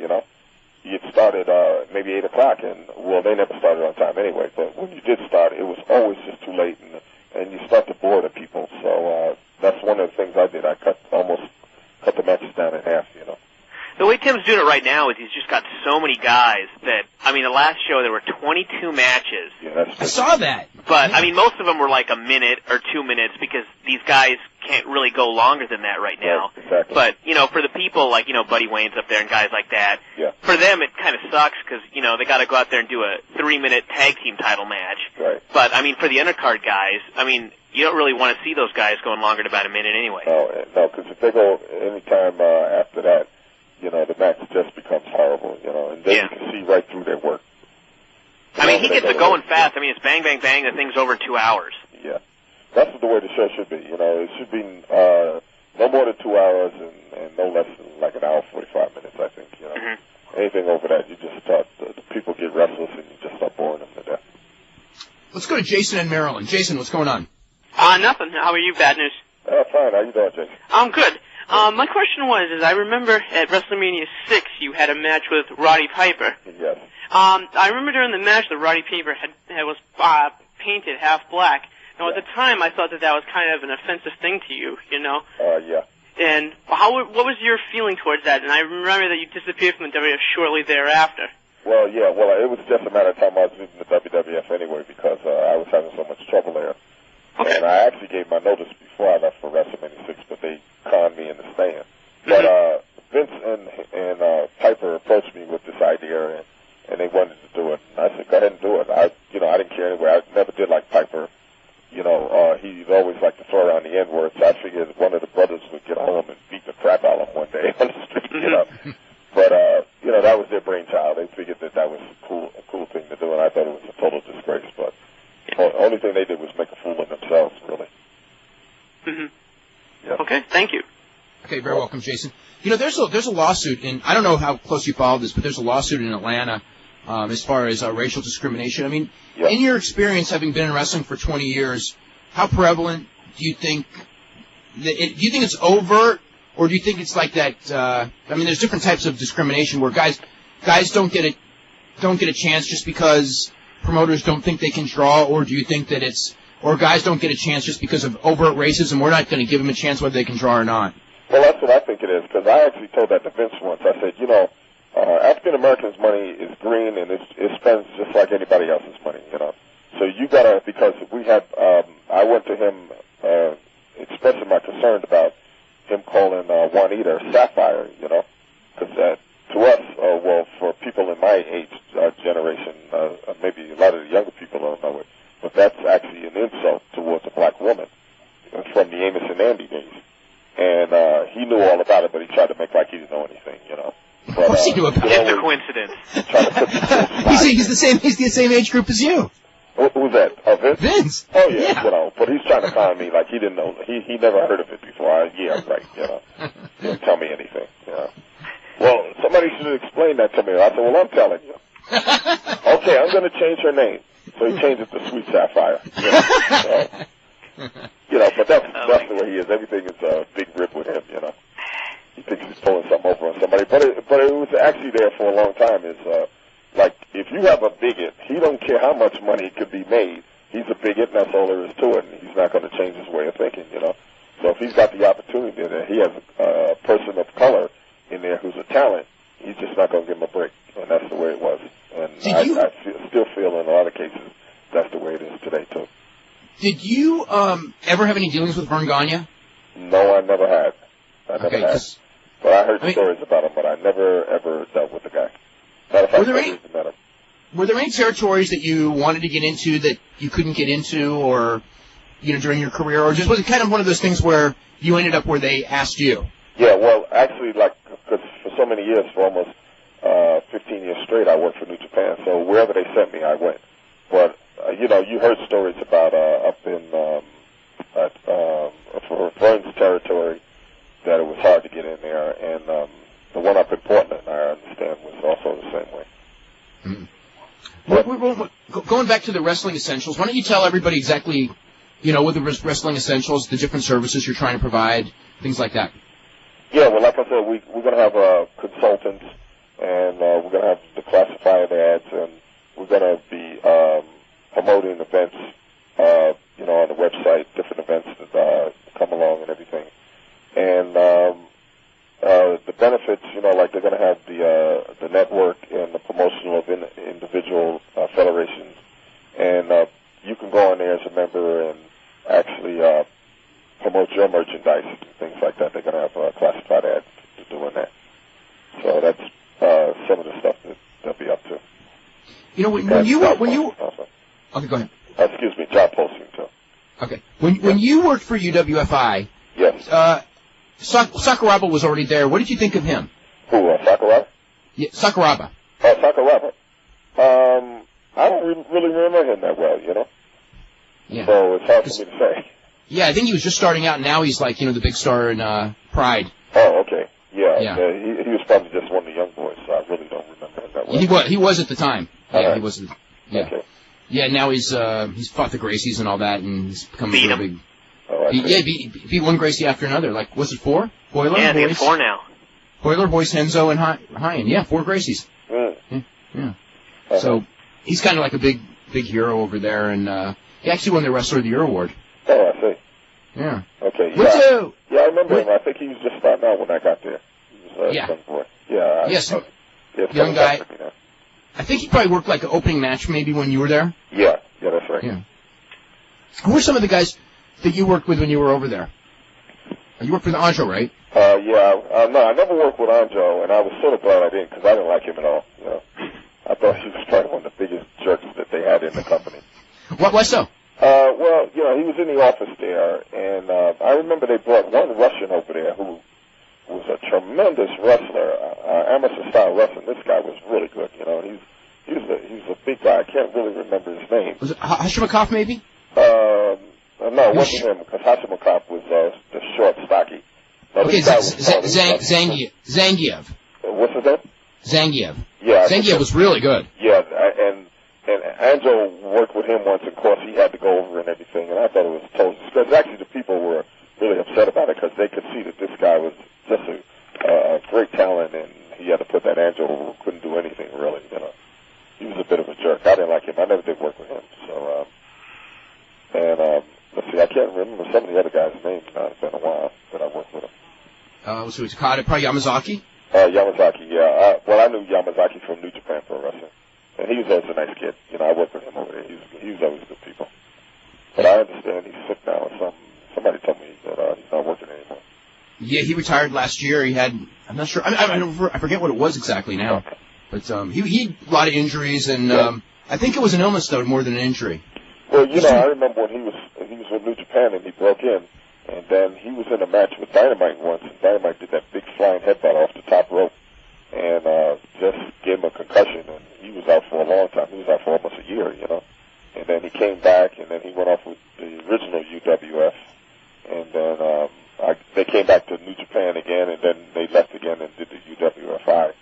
You'd start at maybe 8 o'clock, and, well, they never started on time anyway, but when you did start, it was always just too late, and you start to bore the people. So that's one of the things I did. I almost cut the matches down in half, The way Tim's doing it right now is he's just got so many guys that, I mean, the last show there were 22 matches. Yeah, I saw that. But, I mean, most of them were like a minute or 2 minutes because these guys can't really go longer than that right now. Right, exactly. But, for the people like, Buddy Wayne's up there and guys like that, for them it kind of sucks because, they got to go out there and do a 3-minute tag team title match. Right. But, I mean, for the undercard guys, I mean, you don't really want to see those guys going longer than about a minute anyway. No, because if they go any time after that, the match just becomes horrible, and then you can see right through their work. I mean, he gets it going fast. I mean, it's bang, bang, bang, the thing's over in 2 hours. Yeah. That's the way the show should be. It should be no more than 2 hours and no less than like an hour 45 minutes, I think. Anything over that, you just start, the people get restless and you just start boring them to death. Let's go to Jason in Maryland. Jason, what's going on? Nothing. How are you, Bad News? Fine. How you doing, Jason? I'm good. My question was, I remember at WrestleMania 6 you had a match with Roddy Piper. Yes. I remember during the match that Roddy Piper was painted half black. Now, at the time, I thought that was kind of an offensive thing to you, Yeah. And what was your feeling towards that? And I remember that you disappeared from the WWF shortly thereafter. Well, yeah. Well, it was just a matter of time I was leaving the WWF anyway because I was having so much trouble there. Okay. And I actually gave my notice before I left for WrestleMania 6, but they conned me into staying. But Vince and Piper approached me with this idea, and they wanted to do it. And I said, go ahead and do it. I didn't care anyway. I never did like Piper, he'd always like to throw around the N-word, so I figured one of the brothers would get home and beat the crap out of him one day on the street, you know. But, you know, that was their brainchild. They figured that was a cool thing to do, and I thought it was a total disgrace. But the only thing they did was make a fool of themselves, really. Yep. Okay, thank you. Okay, very welcome, Jason. You know, there's a lawsuit, and I don't know how close you follow this, but there's a lawsuit in Atlanta as far as racial discrimination. I mean, in your experience, having been in wrestling for 20 years, how prevalent do you think do you think it's overt, or do you think it's like that? I mean, there's different types of discrimination where guys don't get a chance just because promoters don't think they can draw, or do you think that or guys don't get a chance just because of overt racism? We're not going to give them a chance whether they can draw or not. Well, that's what I think it is, because I actually told that to Vince once. I said, you know, African Americans' money is green and it spends just like anybody else's money, you know. So you gotta, because we had, I went to him expressing my concern about him calling Juanita Sapphire, you know, because to us, well, for people in my age generation, maybe a lot of the younger people don't know it, but that's actually an insult towards a black woman from the Amos and Andy days. And he knew all about it, but he tried to make like he didn't know anything, you know. But, of course he knew about it. It's a coincidence. He's the same age group as you. Who's that? Vince? Vince. Oh, yeah, you know, but he's trying to con me like he didn't know. He never heard of it before. Yeah, right, you know. He didn't tell me anything, you know. Well, somebody should explain that to me. I said, well, I'm telling you. Okay, I'm going to change her name. So he changed it to Sweet Sapphire. You know, but that's the way he is. Everything is a big rip with him, you know. He thinks he's pulling something over on somebody. But it was actually there for a long time. Like, if you have a bigot, he don't care how much money could be made. He's a bigot, and that's all there is to it. And he's not going to change his way of thinking, you know. So if he's got the opportunity that he has a person of color in there who's a talent, he's just not going to give him a break. And that's the way it was. And I still feel in a lot of cases that's the way it is today, too. Did you ever have any dealings with Verne Gagne? No, I never had. But I heard stories about him, but I never, ever dealt with the guy. Were there any territories that you wanted to get into that you couldn't get into, or, you know, during your career, or just was it kind of one of those things where you ended up where they asked you? Yeah, well, actually, like, because for so many years, for almost 15 years straight, I worked for New Japan, so wherever they sent me, I went. But, you know, you heard stories about up in for Verne's territory that it was hard to get in there, and the one up in Portland, I understand, was also the same way. Mm-hmm. Going back to the Wrestling Essentials, why don't you tell everybody exactly, you know, with the Wrestling Essentials, the different services you're trying to provide, things like that? Yeah, well, like I said, we're going to have consultants, and we're going to have the classified ads, and we're going to be promoting events, you know, on the website, different events that come along and everything. And the benefits, you know, like they're going to have the network and the promotional of individual federations, and you can go on there as a member and actually promote your merchandise and things like that. They're going to have classified ads doing that. So that's some of the stuff that they'll be up to. You know, when you okay, go ahead. Excuse me, job posting too. Okay, when you worked for UWFI, yes. Sakuraba was already there. What did you think of him? Who, Sakuraba? Yeah, Sakuraba. Oh, Sakuraba. I don't really remember him that well, you know? Yeah. So it's hard for me to say. Yeah, I think he was just starting out, and now he's like, you know, the big star in Pride. Oh, okay. Yeah. He was probably just one of the young boys, so I really don't remember him that well. He was at the time. Yeah, right. he was. Yeah. Okay. Yeah, now he's fought the Gracies and all that, and he's become a real big... beat one Gracie after another. Like, was it 4? Boiler? Yeah, I think it's 4 now. Boiler, Boyce, Henzo, and Hyan. Yeah, 4 Gracies. Yeah. So, he's kind of like a big hero over there, and he actually won the Wrestler of the Year award. Oh, I see. Yeah. Okay, yeah. I remember him. I think he was just starting out when I got there. He was a young boy. Yeah. Yes. Young guy. I think he probably worked like an opening match maybe when you were there. Yeah, that's right. Yeah. Who were some of the guys that you worked with when you were over there? You worked with Anjo, right? Yeah. No, I never worked with Anjo, and I was sort of glad I didn't, because I didn't like him at all. You know, I thought he was probably one of the biggest jerks that they had in the company. Why so? Well, he was in the office there, and I remember they brought one Russian over there who was a tremendous wrestler, amateur style wrestling. This guy was really good. He's a big guy. I can't really remember his name. Was it Hashimov maybe? No, it wasn't him, because Hashimov was the short, stocky. No, okay, Zangief. What's his name? Zangief. Yeah. Zangief was really good. Yeah, and Angel worked with him once, of course, he had to go over and everything, and I thought it was totally, because actually the people were really upset about it, because they could see that this guy was just a great talent, and he had to put that Angel who couldn't do anything, really, He was a bit of a jerk. I didn't like him. I never did work with him, so, let's see, I can't remember some of the other guys' names now. It's been a while that I worked with him. So it's probably Yamazaki? Yamazaki, yeah. Well, I knew Yamazaki from New Japan Pro Wrestling. And he was always a nice kid. I worked with him over there. He was always good people. But I understand he's sick now or somebody told me that he's not working anymore. Yeah, he retired last year. He had, I'm not sure, I forget what it was exactly now. But he had a lot of injuries, and I think it was an illness, though, more than an injury. Well, I remember when he was with New Japan and he broke in, and then he was in a match with Dynamite once, and Dynamite did that big flying headbutt off the top rope, and just gave him a concussion, and he was out for a long time. He was out for almost a year, And then he came back, and then he went off with the original UWF, and then they came back to New Japan again, and then they left again and did the UWFI.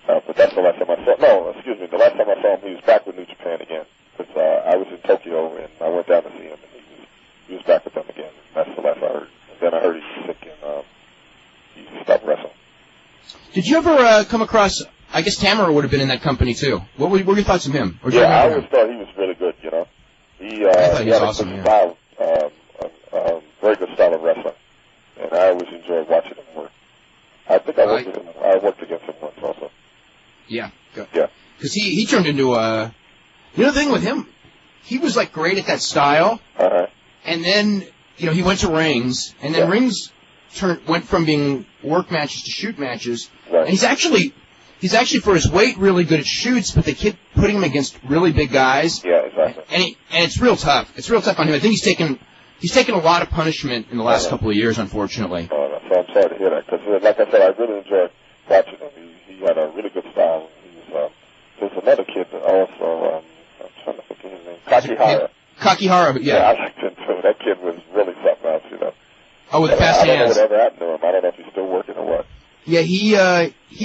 But that's the last time I saw. No, excuse me. The last time I saw him, he was back with New Japan again. Because I was in Tokyo, and I went down to see him, and he was back with them again. That's the last I heard. And then I heard he was sick, and he stopped wrestling. Did you ever come across, I guess Tamara would have been in that company, too. What were your thoughts of him? Yeah, I always thought he was really good, He thought he was had awesome, a good style, very good style of wrestling. And I always enjoyed watching him work. I think I worked with him. I worked against him once also. Yeah. Good. Yeah. Because he turned into a... the thing with him, he was, great at that style. Uh-huh. And then, he went to rings, and then rings went from being work matches to shoot matches. Right. And he's actually, for his weight, really good at shoots, but they keep putting him against really big guys. Yeah, exactly. And it's real tough. It's real tough on him. I think he's taken a lot of punishment in the last couple of years, unfortunately. Oh, so I'm sorry to hear that, because, like I said, I really enjoyed watching him. He had a really good style. There's another kid that also, I'm trying to think of his name, Kakihara. Kakihara, yeah. Yeah, I liked him too. That kid was really something else, Oh, with the fast hands. I don't know whatever happened to him. I don't know if he's still working or what. Yeah, he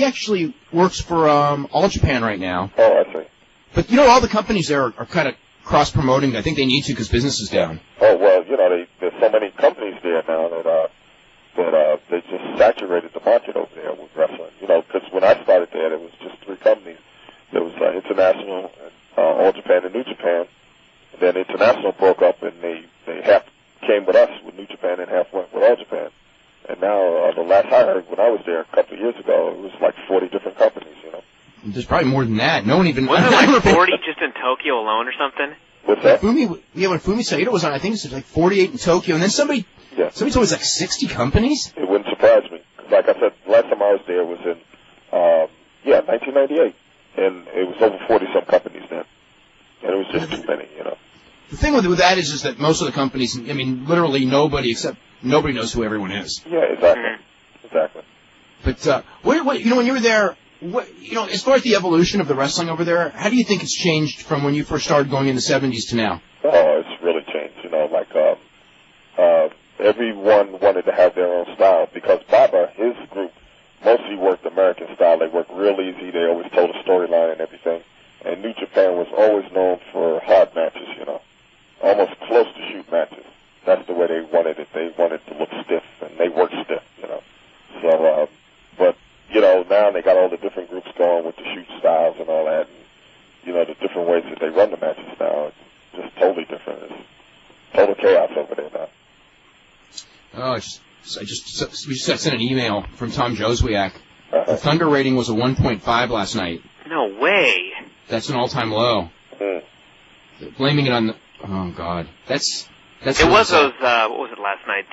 actually works for All Japan right now. Oh, I see. But all the companies there are kind of cross-promoting. I think they need to because business is down. Oh well, there's so many companies there now that they just saturated the market over there with wrestling. Because when I started there was just 3 companies. There was International, All Japan, and New Japan. And then International broke up, and they half came with us with New Japan and half went with All Japan. And now, the last I heard when I was there a couple of years ago, it was 40 different companies, There's probably more than that. No one even... Wasn't it 40 just in Tokyo alone or something? What's that? When Fumi Saito was on, I think it was 48 in Tokyo, and then somebody told me it's 60 companies? It wouldn't surprise me. Like I said, the last time I was there was in, 1998. And it was over 40-some companies then. And it was just too many, The thing with that is that most of the companies, literally nobody knows who everyone is. Yeah, exactly. Exactly. But, when you were there, as far as the evolution of the wrestling over there, how do you think it's changed from when you first started going in the 70s to now? Oh, it's really changed, everyone wanted to have their own style because Baba, his group, mostly worked American style. They worked real easy. They always told a storyline and everything. And New Japan was always known for hard matches, almost close to shoot matches. That's the way they wanted it. They wanted to look stiff, and they worked stiff, So, but, now they got all the different groups going with the shoot styles and all that. And, the different ways that they run the matches now. It's just totally different. It's total chaos over there now. Oh, we just sent an email from Tom Joswiak. The Thunder rating was a 1.5 last night. No way. That's an all-time low. Blaming it on oh God, that's. It was those. What was it last night?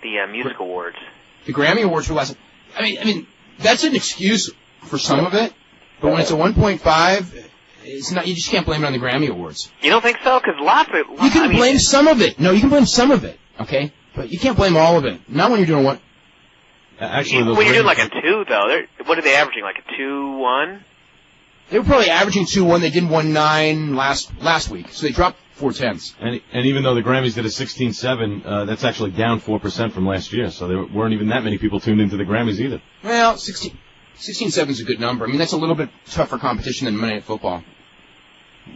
The music awards. The Grammy Awards were last. I mean, that's an excuse for some of it, but when it's a 1.5, it's not. You just can't blame it on the Grammy Awards. You don't think so? Because you can blame some of it. No, you can blame some of it. Okay, but you can't blame all of it. Not when you're doing what. Actually, when you're doing like a 2, though, what are they averaging? Like a 2-1? They were probably averaging 2-1. They did 1-9 last week, so they dropped 4/10. And even though the Grammys did a 16-7, that's actually down 4% from last year. So there weren't even that many people tuned into the Grammys either. Well, 16-7 is a good number. I mean, that's a little bit tougher competition than Monday Night Football.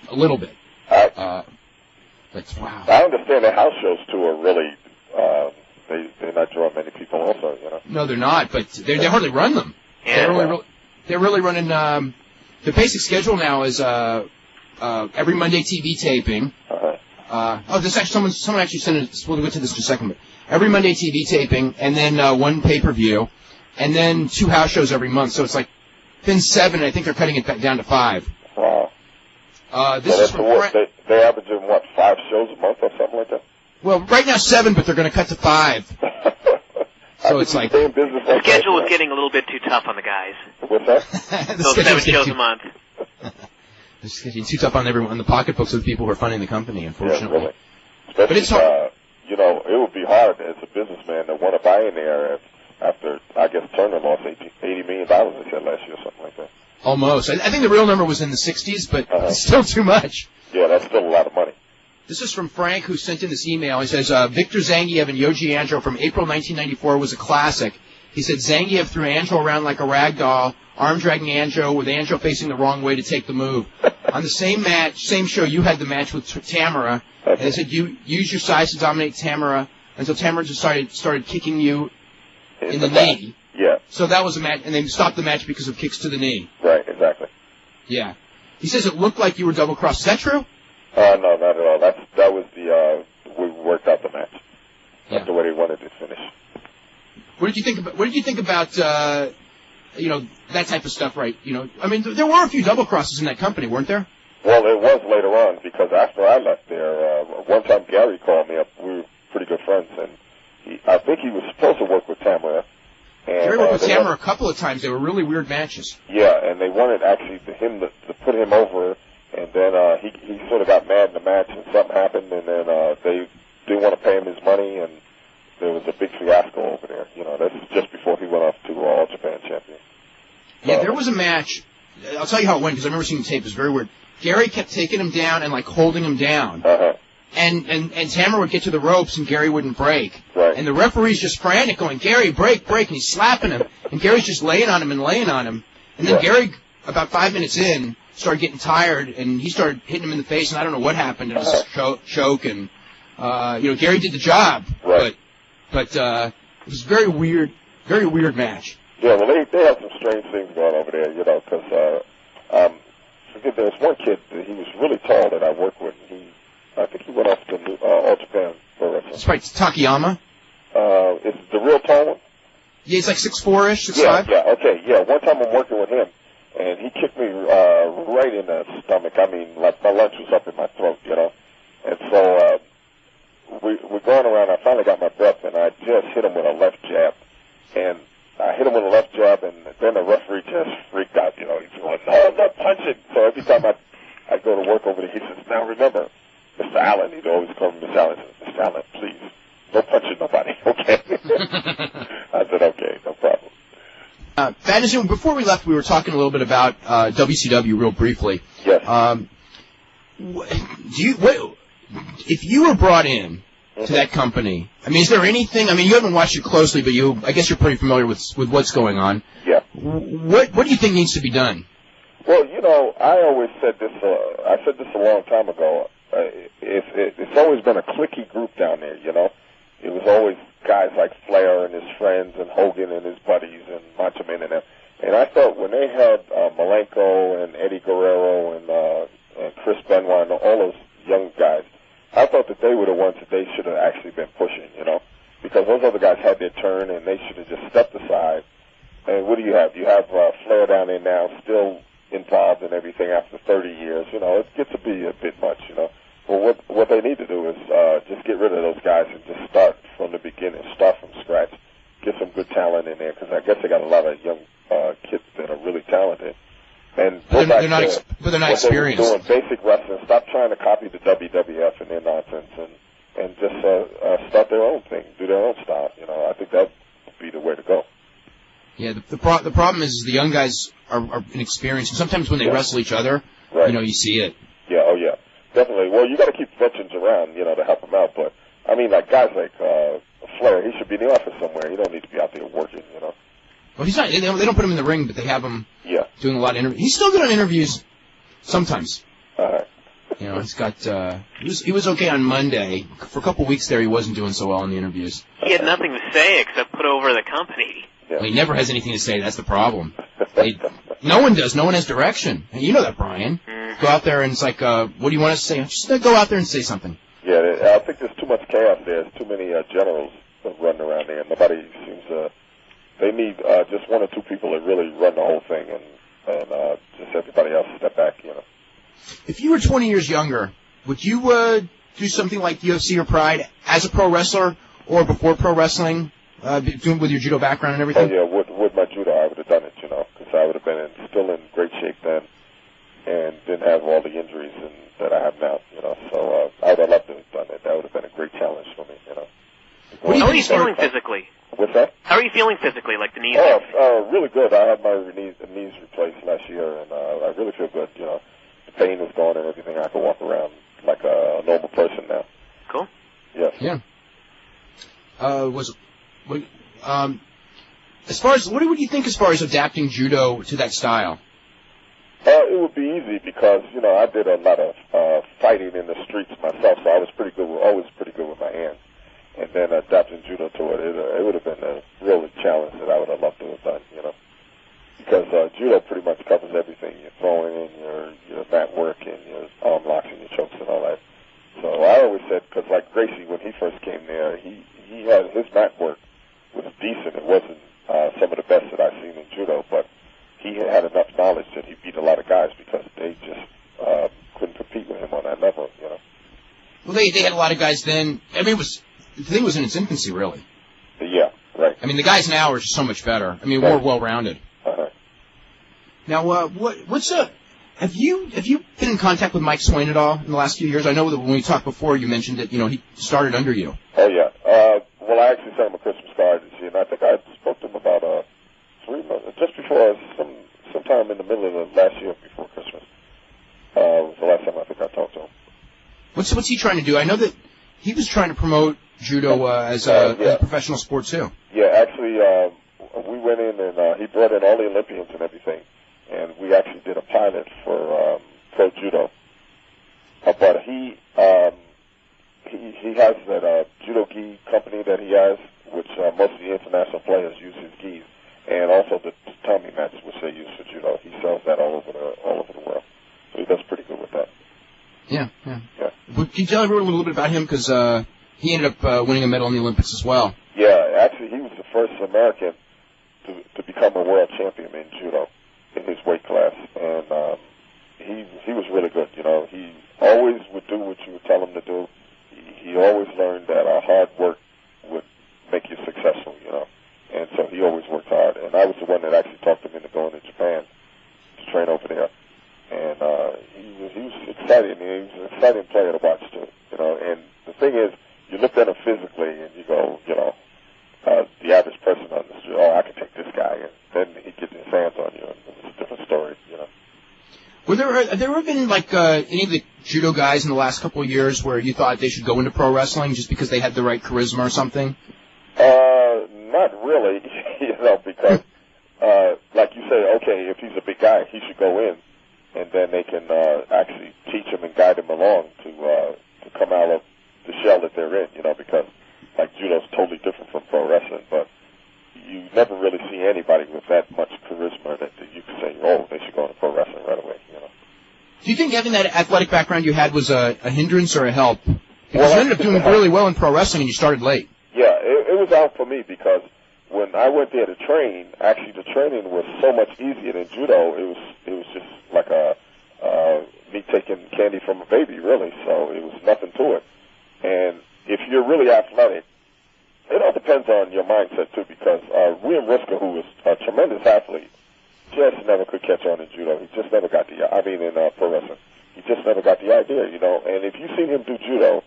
A little bit. But wow. I understand the house shows too are really. They're not drawing many people also, you know. No, they're not, but they hardly run them. Yeah. They're really running. The basic schedule now is every Monday TV taping. This actually someone actually sent it. We'll get to this in a second, but every Monday TV taping, and then one pay-per-view, and then 2 house shows every month. So it's like been 7. I think they're cutting it back down to 5. Wow. This is from they averaging 5 shows a month or something like that. Well, right now 7, but they're going to cut to 5. So it's like the schedule is getting a little bit too tough on the guys. What's that? Those 7 shows a month. It's getting too tough on everyone, on the pocketbooks of the people who are funding the company, unfortunately. Yeah, really. Especially, but it's hard. You know, it would be hard as a businessman to want to buy in there after, I guess, Turner lost $80 million, they said last year, or something like that. Almost. I think the real number was in the 60s, but it's still too much. Yeah, that's still a lot of money. This is from Frank, who sent in this email. He says, Victor Zangief and Yogi Angel from April 1994 was a classic. He said Zangief threw Angel around like a rag doll, arm-dragging Angel with Angel facing the wrong way to take the move. On the same show, you had the match with Tamara. And they said you use your size to dominate Tamara until Tamara just started kicking you in the knee. Yeah. So that was a match, and they stopped the match because of kicks to the knee. Right, exactly. Yeah. He says it looked like you were double-crossed. Is that true? No, not at all. That was we worked out the match. That's the way they wanted it finished. What did you think about that type of stuff, right? You know, I mean, there were a few double crosses in that company, weren't there? Well, it was later on, because after I left there, one time Gary called me up. We were pretty good friends, and I think he was supposed to work with Tamara. And, Gary worked with Tamara a couple of times. They were really weird matches. Yeah, and they wanted actually him to put him over. And then he sort of got mad in the match, and something happened, and then they didn't want to pay him his money, and there was a big fiasco over there. You know, this is just before he went off to All Japan Champion. Yeah, there was a match. I'll tell you how it went, because I remember seeing the tape. It was very weird. Gary kept taking him down and, like, holding him down. And Tamara would get to the ropes, and Gary wouldn't break. Right. And the referee's just frantic, going, Gary, break, and he's slapping him. And Gary's just laying on him. And then Gary, about 5 minutes in, started getting tired, and he started hitting him in the face, and I don't know what happened. It was a choke, and Gary did the job, right. but it was very weird match. Yeah, well, they had some strange things going over there, you know, because forget there was one kid that he was really tall that I worked with. I think he went off to All Japan Pro Wrestling. That's right, Takayama. Is the real tall one? Yeah, he's like 6'4"-ish, 6'5". Yeah, okay, yeah. One time I'm working with him, and he kicked me right in the stomach. I mean, like my lunch was up in my throat, you know. And so we're going around. I finally got my breath, and I just hit him with a left jab. And I hit him with a left jab, and then the referee just freaked out, you know. He's going, no, I'm not punching. So every time I go to work over there, he says, now remember, Mr. Allen, he'd always call me Mr. Allen. Mr. Allen, please, no punching nobody, okay? I said, okay, no problem. Fantasy, before we left, we were talking a little bit about WCW real briefly. Yes. If you were brought in to that company, I mean, is there anything? I mean, you haven't watched it closely, but I guess you're pretty familiar with what's going on. Yeah. What do you think needs to be done? Well, you know, I always said this. I said this a long time ago. It's always been a cliquey group down there. You know, it was always guys like Flair and his friends, and Hogan and his buddies, and Macho Man and them. And I thought when they had Malenko and Eddie Guerrero and Chris Benoit and all those young guys, I thought that they were the ones that they should have actually been pushing, you know, because those other guys had their turn, and they should have just stepped aside. And what do you have? You have Flair down there now, still involved in everything after 30 years. You know, it gets to be a bit much, you know. But what they need to do is just get rid of those guys and just start from the beginning, start from scratch, get some good talent in there, because I guess they got a lot of young kids that are really talented. And they're but they're not experienced. Doing basic wrestling. Stop trying to copy the WWF and their nonsense, and just start their own thing, do their own style. I think that would be the way to go. Yeah, the problem is the young guys are inexperienced, and sometimes when they wrestle each other, right. You see it. Yeah, oh yeah, definitely. Well, you got to keep veterans around, to help them out. But I mean, like guys like Flair, he should be in the office somewhere. He don't need to be out there working, Well, he's not. They don't put him in the ring, but they have him doing a lot of interviews. He's still good on interviews sometimes. He's got. He was okay on Monday. For a couple weeks there, he wasn't doing so well in the interviews. He had nothing to say except put over the company. Yeah. Well, he never has anything to say. That's the problem. No one does. No one has direction. And you know that, Brian. Mm-hmm. Go out there and it's like, what do you want us to say? Just go out there and say something. Yeah, I think there's too much chaos there. There's too many generals running around there. Nobody seems they need just one or two people that really run the whole thing, and just everybody else step back. If you were 20 years younger, would you do something like UFC or Pride as a pro wrestler or before pro wrestling, doing with your judo background and everything? Oh yeah, with my judo, I would have done it, because I would have been still in great shape then, and didn't have all the injuries that I have now. So I would have loved to have done it. That would have been a great challenge for me. How are you feeling physically? What's that? How are you feeling physically, like the knees? Really good. I had my knees replaced last year, and I really feel good. The pain is gone and everything. I can walk around like a normal person now. Cool. Yes. Yeah. As far as what do you think as far as adapting judo to that style? It would be easy because I did a lot of fighting in the streets myself, so I was always pretty good with my hands. And then adapting judo to it would have been a real challenge that I would have loved to have done, because judo pretty much covers everything. You're throwing in your mat work and your arm locks and your chokes and all that. So I always said, because like Gracie, when he first came there, he had his mat work was decent. It wasn't some of the best that I've seen in judo, but he had enough knowledge that he beat a lot of guys because they just couldn't compete with him on that level, Well, they had a lot of guys then. I mean, the thing was in its infancy, really. Yeah, right. I mean, the guys now are just so much better. I mean, more well-rounded. Uh-huh. Now, have you been in contact with Mike Swain at all in the last few years? I know that when we talked before, you mentioned that he started under you. Oh yeah. Well, I actually sent him a Christmas card this year, and I think I spoke to him about 3 months, just before sometime in the middle of the last year before Christmas. Was the last time I think I talked to him. What's he trying to do? I know that he was trying to promote judo as a professional sport too. Yeah, actually, we went in and he brought in all the Olympians and everything, and we actually did a pilot for pro judo. But he has that judo gi company that he has, which most of the international players use his gis, and also the tatami mats, which they use for judo. He sells that all over the world, so he does pretty good with that. Yeah. Can you tell everyone a little bit about him? Because he ended up winning a medal in the Olympics as well. Yeah, actually, he was the first American to become a world champion in judo in his weight class, and he was really good. He always would do what you would tell him to do. He always learned that hard work would make you successful. And so he always worked hard. And I was the one that actually talked him into going to Japan to train over there. And he was exciting. He was an exciting player to watch too. And the thing is, you look at him physically and you go, the average person on the street, I can take this guy, and then he gets his hands on you, and it's a different story. Have there ever been any of the judo guys in the last couple of years where you thought they should go into pro wrestling just because they had the right charisma or something? Not really, because like you say, okay, if he's a big guy, he should go in, and then they can actually teach him and guide him along to come out of the shell that they're in, because like judo's totally different from pro wrestling, but you never really see anybody with that much charisma that you can say, they should go into pro wrestling right away, Do you think having that athletic background you had was a hindrance or a help? Because you ended up doing really well in pro wrestling and you started late. Yeah, it was out for me because when I went there to train, actually the training was so much easier than judo. It was just like me taking candy from a baby, really. So it was nothing to it. And if you're really athletic, it all depends on your mindset too. Because William Risker, who was a tremendous athlete, just never could catch on in judo. He just never got in pro wrestling. He just never got the idea, you know. And if you seen him do judo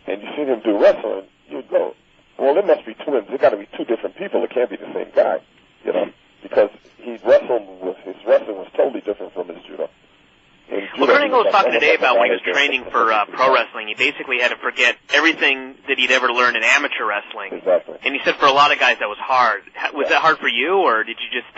and you seen him do wrestling, you'd go, well, there must be twins. There got to be two different people. It can't be the same guy, you know, because his wrestling was totally different from his judo. Well, Kurt Angle was talking today about when he was training for pro wrestling. He basically had to forget everything that he'd ever learned in amateur wrestling. Exactly. And he said for a lot of guys that was hard. Was that hard for you, or did you just,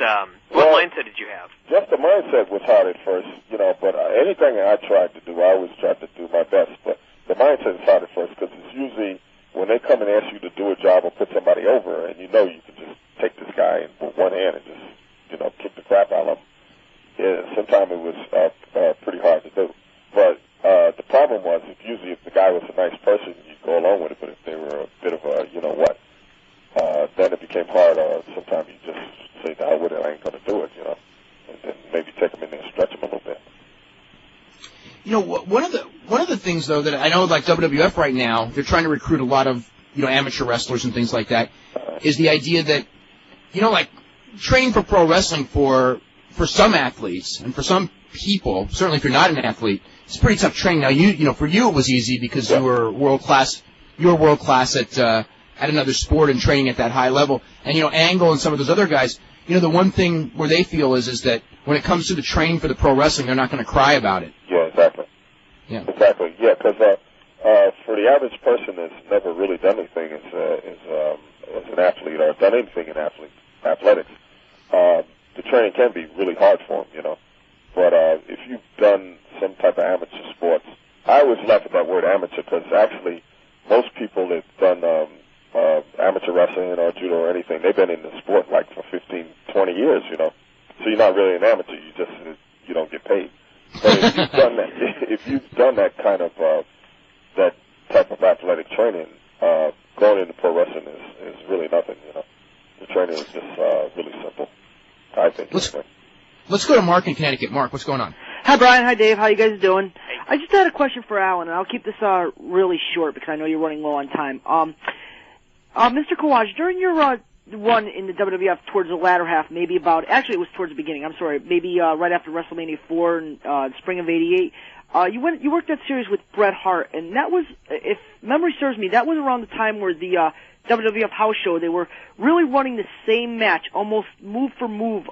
what mindset did you have? Just the mindset was hard at first, you know, but anything I tried to do, I always tried to do my best. But the mindset is hard at first because it's usually when they come and ask you to do a job or put somebody over, and you know you can just take this guy and with one hand and just, you know, kick the crap out of him. Yeah, sometimes it was pretty hard to do. But the problem was, if the guy was a nice person, you'd go along with it. But if they were a bit of a, you know what, then it became hard. Or sometimes you just say, "No, with it, I ain't going to do it," you know, and then maybe take them in there and stretch them a little bit. You know, one of the things though that I know, like WWF right now, they're trying to recruit a lot of, you know, amateur wrestlers and things like that. Is the idea that, you know, like training for pro wrestling for some athletes and for some people, certainly if you're not an athlete, it's pretty tough training. Now, you know, for you it was easy because you were world class. You were world class at another sport and training at that high level. And you know, Angle and some of those other guys, you know, the one thing where they feel is that when it comes to the training for the pro wrestling, they're not going to cry about it. Yeah, exactly. Yeah, exactly. Yeah, because for the average person that's never really done anything as an athlete or done anything in athletics. The training can be really hard for them, you know. But if you've done some type of amateur sports, I always laugh at that word amateur because actually most people that done amateur wrestling or judo or anything, they've been in the sport like for 15, 20 years, you know. So you're not really an amateur. You don't get paid. But if you've done that kind of that type of athletic training, going into pro wrestling is really nothing, you know. The training is just really simple. I think. Let's go to Mark in Connecticut. Mark, what's going on? Hi, Brian. Hi, Dave. How you guys doing? I just had a question for Alan, and I'll keep this really short because I know you're running low on time. Mr. Kawaj, during your run in the WWF towards the latter half, maybe actually it was towards the beginning, I'm sorry, maybe right after WrestleMania 4 in spring of '88, you worked that series with Bret Hart, and that was, if memory serves me, that was around the time where the WWF house show, they were really running the same match, almost move for move,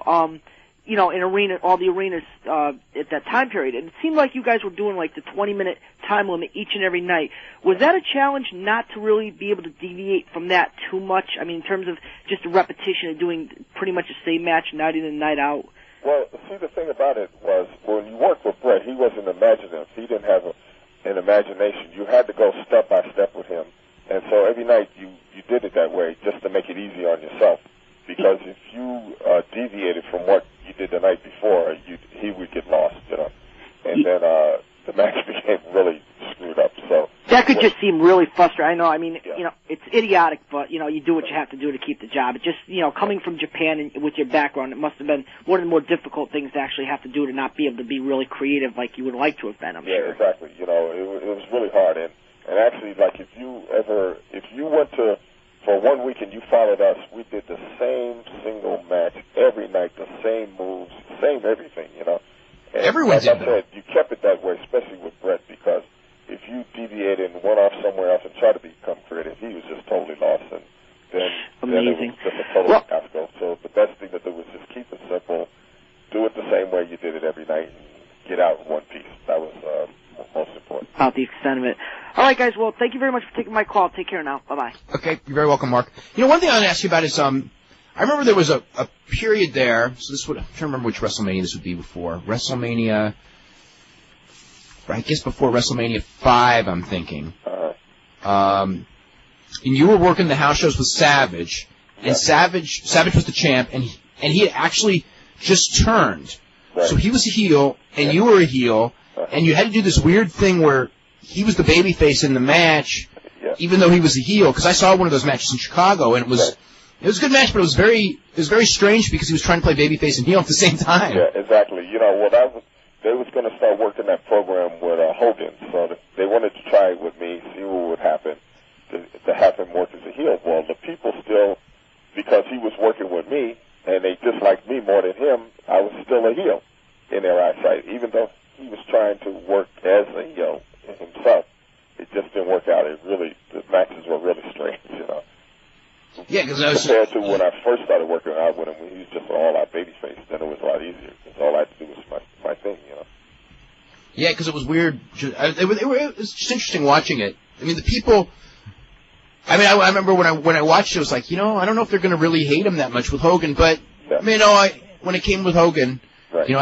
you know, in all the arenas at that time period. And it seemed like you guys were doing like the 20-minute time limit each and every night. Was that a challenge not to really be able to deviate from that too much? I mean, in terms of just a repetition of doing pretty much the same match night in and night out? Well, see, the thing about it was when you worked with Bret, he wasn't imaginative. He didn't have an imagination. You had to go step by step with him. And so every night you did it that way just to make it easy on yourself. Because if you deviated from what you did the night before, he would get lost, you know. And then the match became really screwed up. So that could just seem really frustrating. I know. I mean, you know, it's idiotic, but you know, you do what you have to do to keep the job. It just, you know, coming from Japan and with your background, it must have been one of the more difficult things to actually have to do to not be able to be really creative like you would like to have been. I'm sure. Yeah, exactly. You know, it was really hard. And actually, like if you went to for 1 week and you followed us, we did the same single match every night, the same moves, same everything, you know. And everyone's like I said, you kept it that way, especially with Bret, because if you deviated and went off somewhere else and tried to become creative, he was just totally lost. And then it was just a total fiasco. So the best thing to do was just keep it simple, do it the same way you did it every night, and get out in one piece. That was most important. About the extent of it. All right, guys. Well, thank you very much for taking my call. Take care now. Bye-bye. Okay. You're very welcome, Mark. You know, one thing I want to ask you about is, I remember there was a period there, so I'm trying to remember which WrestleMania this would be before. WrestleMania, I guess before WrestleMania 5, I'm thinking. And you were working the house shows with Savage, and Savage was the champ, and he had actually just turned. Right. So he was a heel, and you were a heel, and you had to do this weird thing where he was the babyface in the match, even though he was a heel. Because I saw one of those matches in Chicago, and it was a good match, but it was very strange because he was trying to play babyface and heel at the same time. Yeah, exactly. You know, they was going to start working that program with Hogan, so they wanted to try it with me, see what would happen, to have him work as a heel. Well, the people still, because he was working with me, and they disliked me more than him, I was Yeah, because I was compared to when I first started working out with him, when he was just an all-out babyface. Then it was a lot easier because all I had to do was my thing, you know. Yeah, because it was weird. It was just interesting watching it. I mean, the people. I mean, I remember when I watched it, I was like, I don't know if they're going to really hate him that much with Hogan, but I mean, when it came with Hogan, right. He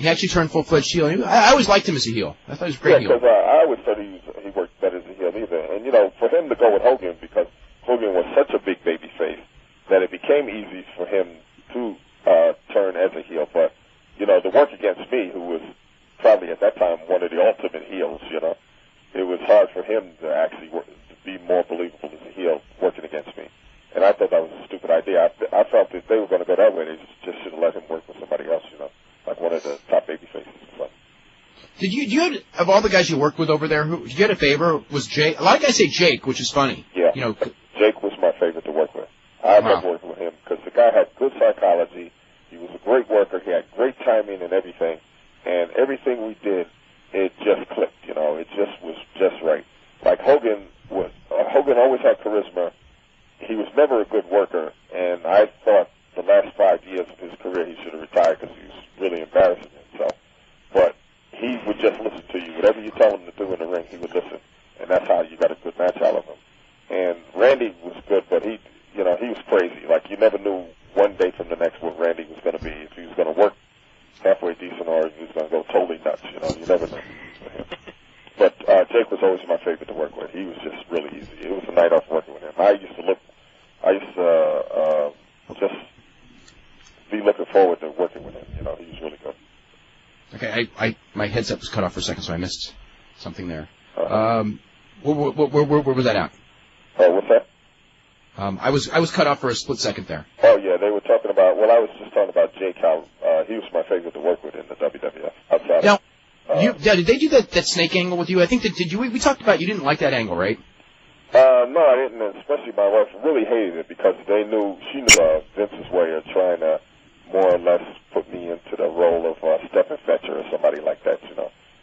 actually turned full-fledged heel. I always liked him as a heel. I thought he was a great heel. Yeah, because I always thought he worked better as a heel either. And for him to go with Hogan, because Hogan was such a big baby face that it became easy for him to turn as a heel. But the work against me, who was probably at that time one of the ultimate heels, it was hard for him to actually be more believable as a heel working against me. And I thought that was a stupid idea. I felt that if they were going to go that way, they just should have let him work with somebody else, like one of the top baby faces. So. Did you of all the guys you worked with over there, did you get a favor? Was Jake? A lot of guys say Jake, which is funny. Yeah. Jake was my favorite to work with. I love working with him because the guy had good psychology. He was a great worker. He had great timing and everything. And everything we did, it just clicked. It just was just right. Like Hogan always had charisma. He was never a good worker, and I thought the last 5 years of his career he should have retired because he was really embarrassing himself. But he would just listen to you. Whatever you tell him to do in the ring, he would listen, and that's how you got a good match out of him. And Randy was good, but he was crazy. Like you never knew one day from the next what Randy was going to be. If he was going to work halfway decent or if he was going to go totally nuts. You never know. But Jake was always my favorite to work with. He was just really easy. It was a night off working with him. I used to just be looking forward to working with him. He was really good. Okay, my headset was cut off for a second, so I missed something there. Where was that at? Oh, what's that? I was cut off for a split second there. Oh yeah, they were talking about. Well, I was just talking about Jake. How he was my favorite to work with in the WWF. Outside now, did they do that snake angle with you? I think we talked about you didn't like that angle, right? No, I didn't. Especially my wife really hated it because she knew Vince's way of trying to more or less put me into the role of Stephen Fetcher or somebody like that.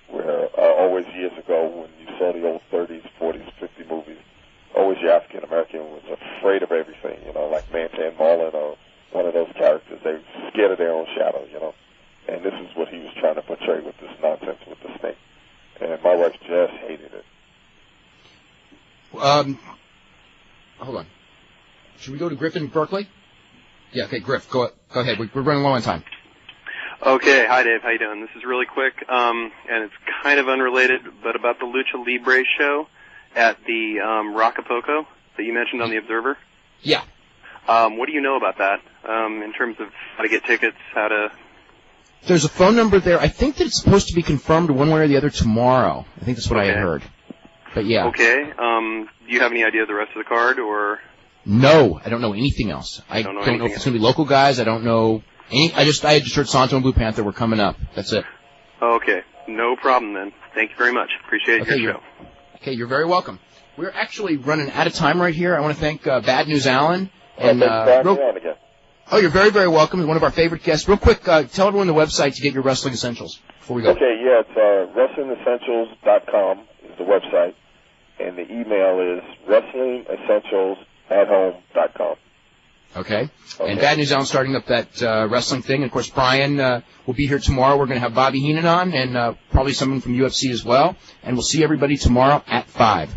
Where always years ago when you saw the old 30s, 40s, 50 movies, always your African American was afraid of everything. Like Mantan Marlin or one of those characters. They were scared of their own shadow. And this is what he was trying to portray with this nonsense with the snake. And my wife just hated it. Hold on. Should we go to Griffin Berkeley? Yeah, okay, Griff, go ahead. We're running low on time. Okay, hi Dave, how you doing? This is really quick, and it's kind of unrelated, but about the Lucha Libre show at the Rocapoco that you mentioned on The Observer. Yeah. What do you know about that in terms of how to get tickets, how to... There's a phone number there. I think that it's supposed to be confirmed one way or the other tomorrow. I think that's what I had heard. But yeah. Okay. Do you have any idea of the rest of the card, or? No, I don't know anything else. I don't know if it's going to be local guys. I don't know any. I just heard Santo and Blue Panther were coming up. That's it. Okay. No problem then. Thank you very much. Appreciate your show. Okay, you're very welcome. We're actually running out of time right here. I want to thank Bad News Alan. And oh, you're very, very welcome. He's one of our favorite guests. Real quick, tell everyone the website to get your wrestling essentials before we go. Okay, yeah, it's WrestlingEssentials.com is the website, and the email is WrestlingEssentialsAtHome.com. Okay. And Bad News Alan starting up that wrestling thing. And, of course, Brian will be here tomorrow. We're going to have Bobby Heenan on and probably someone from UFC as well. And we'll see everybody tomorrow at 5.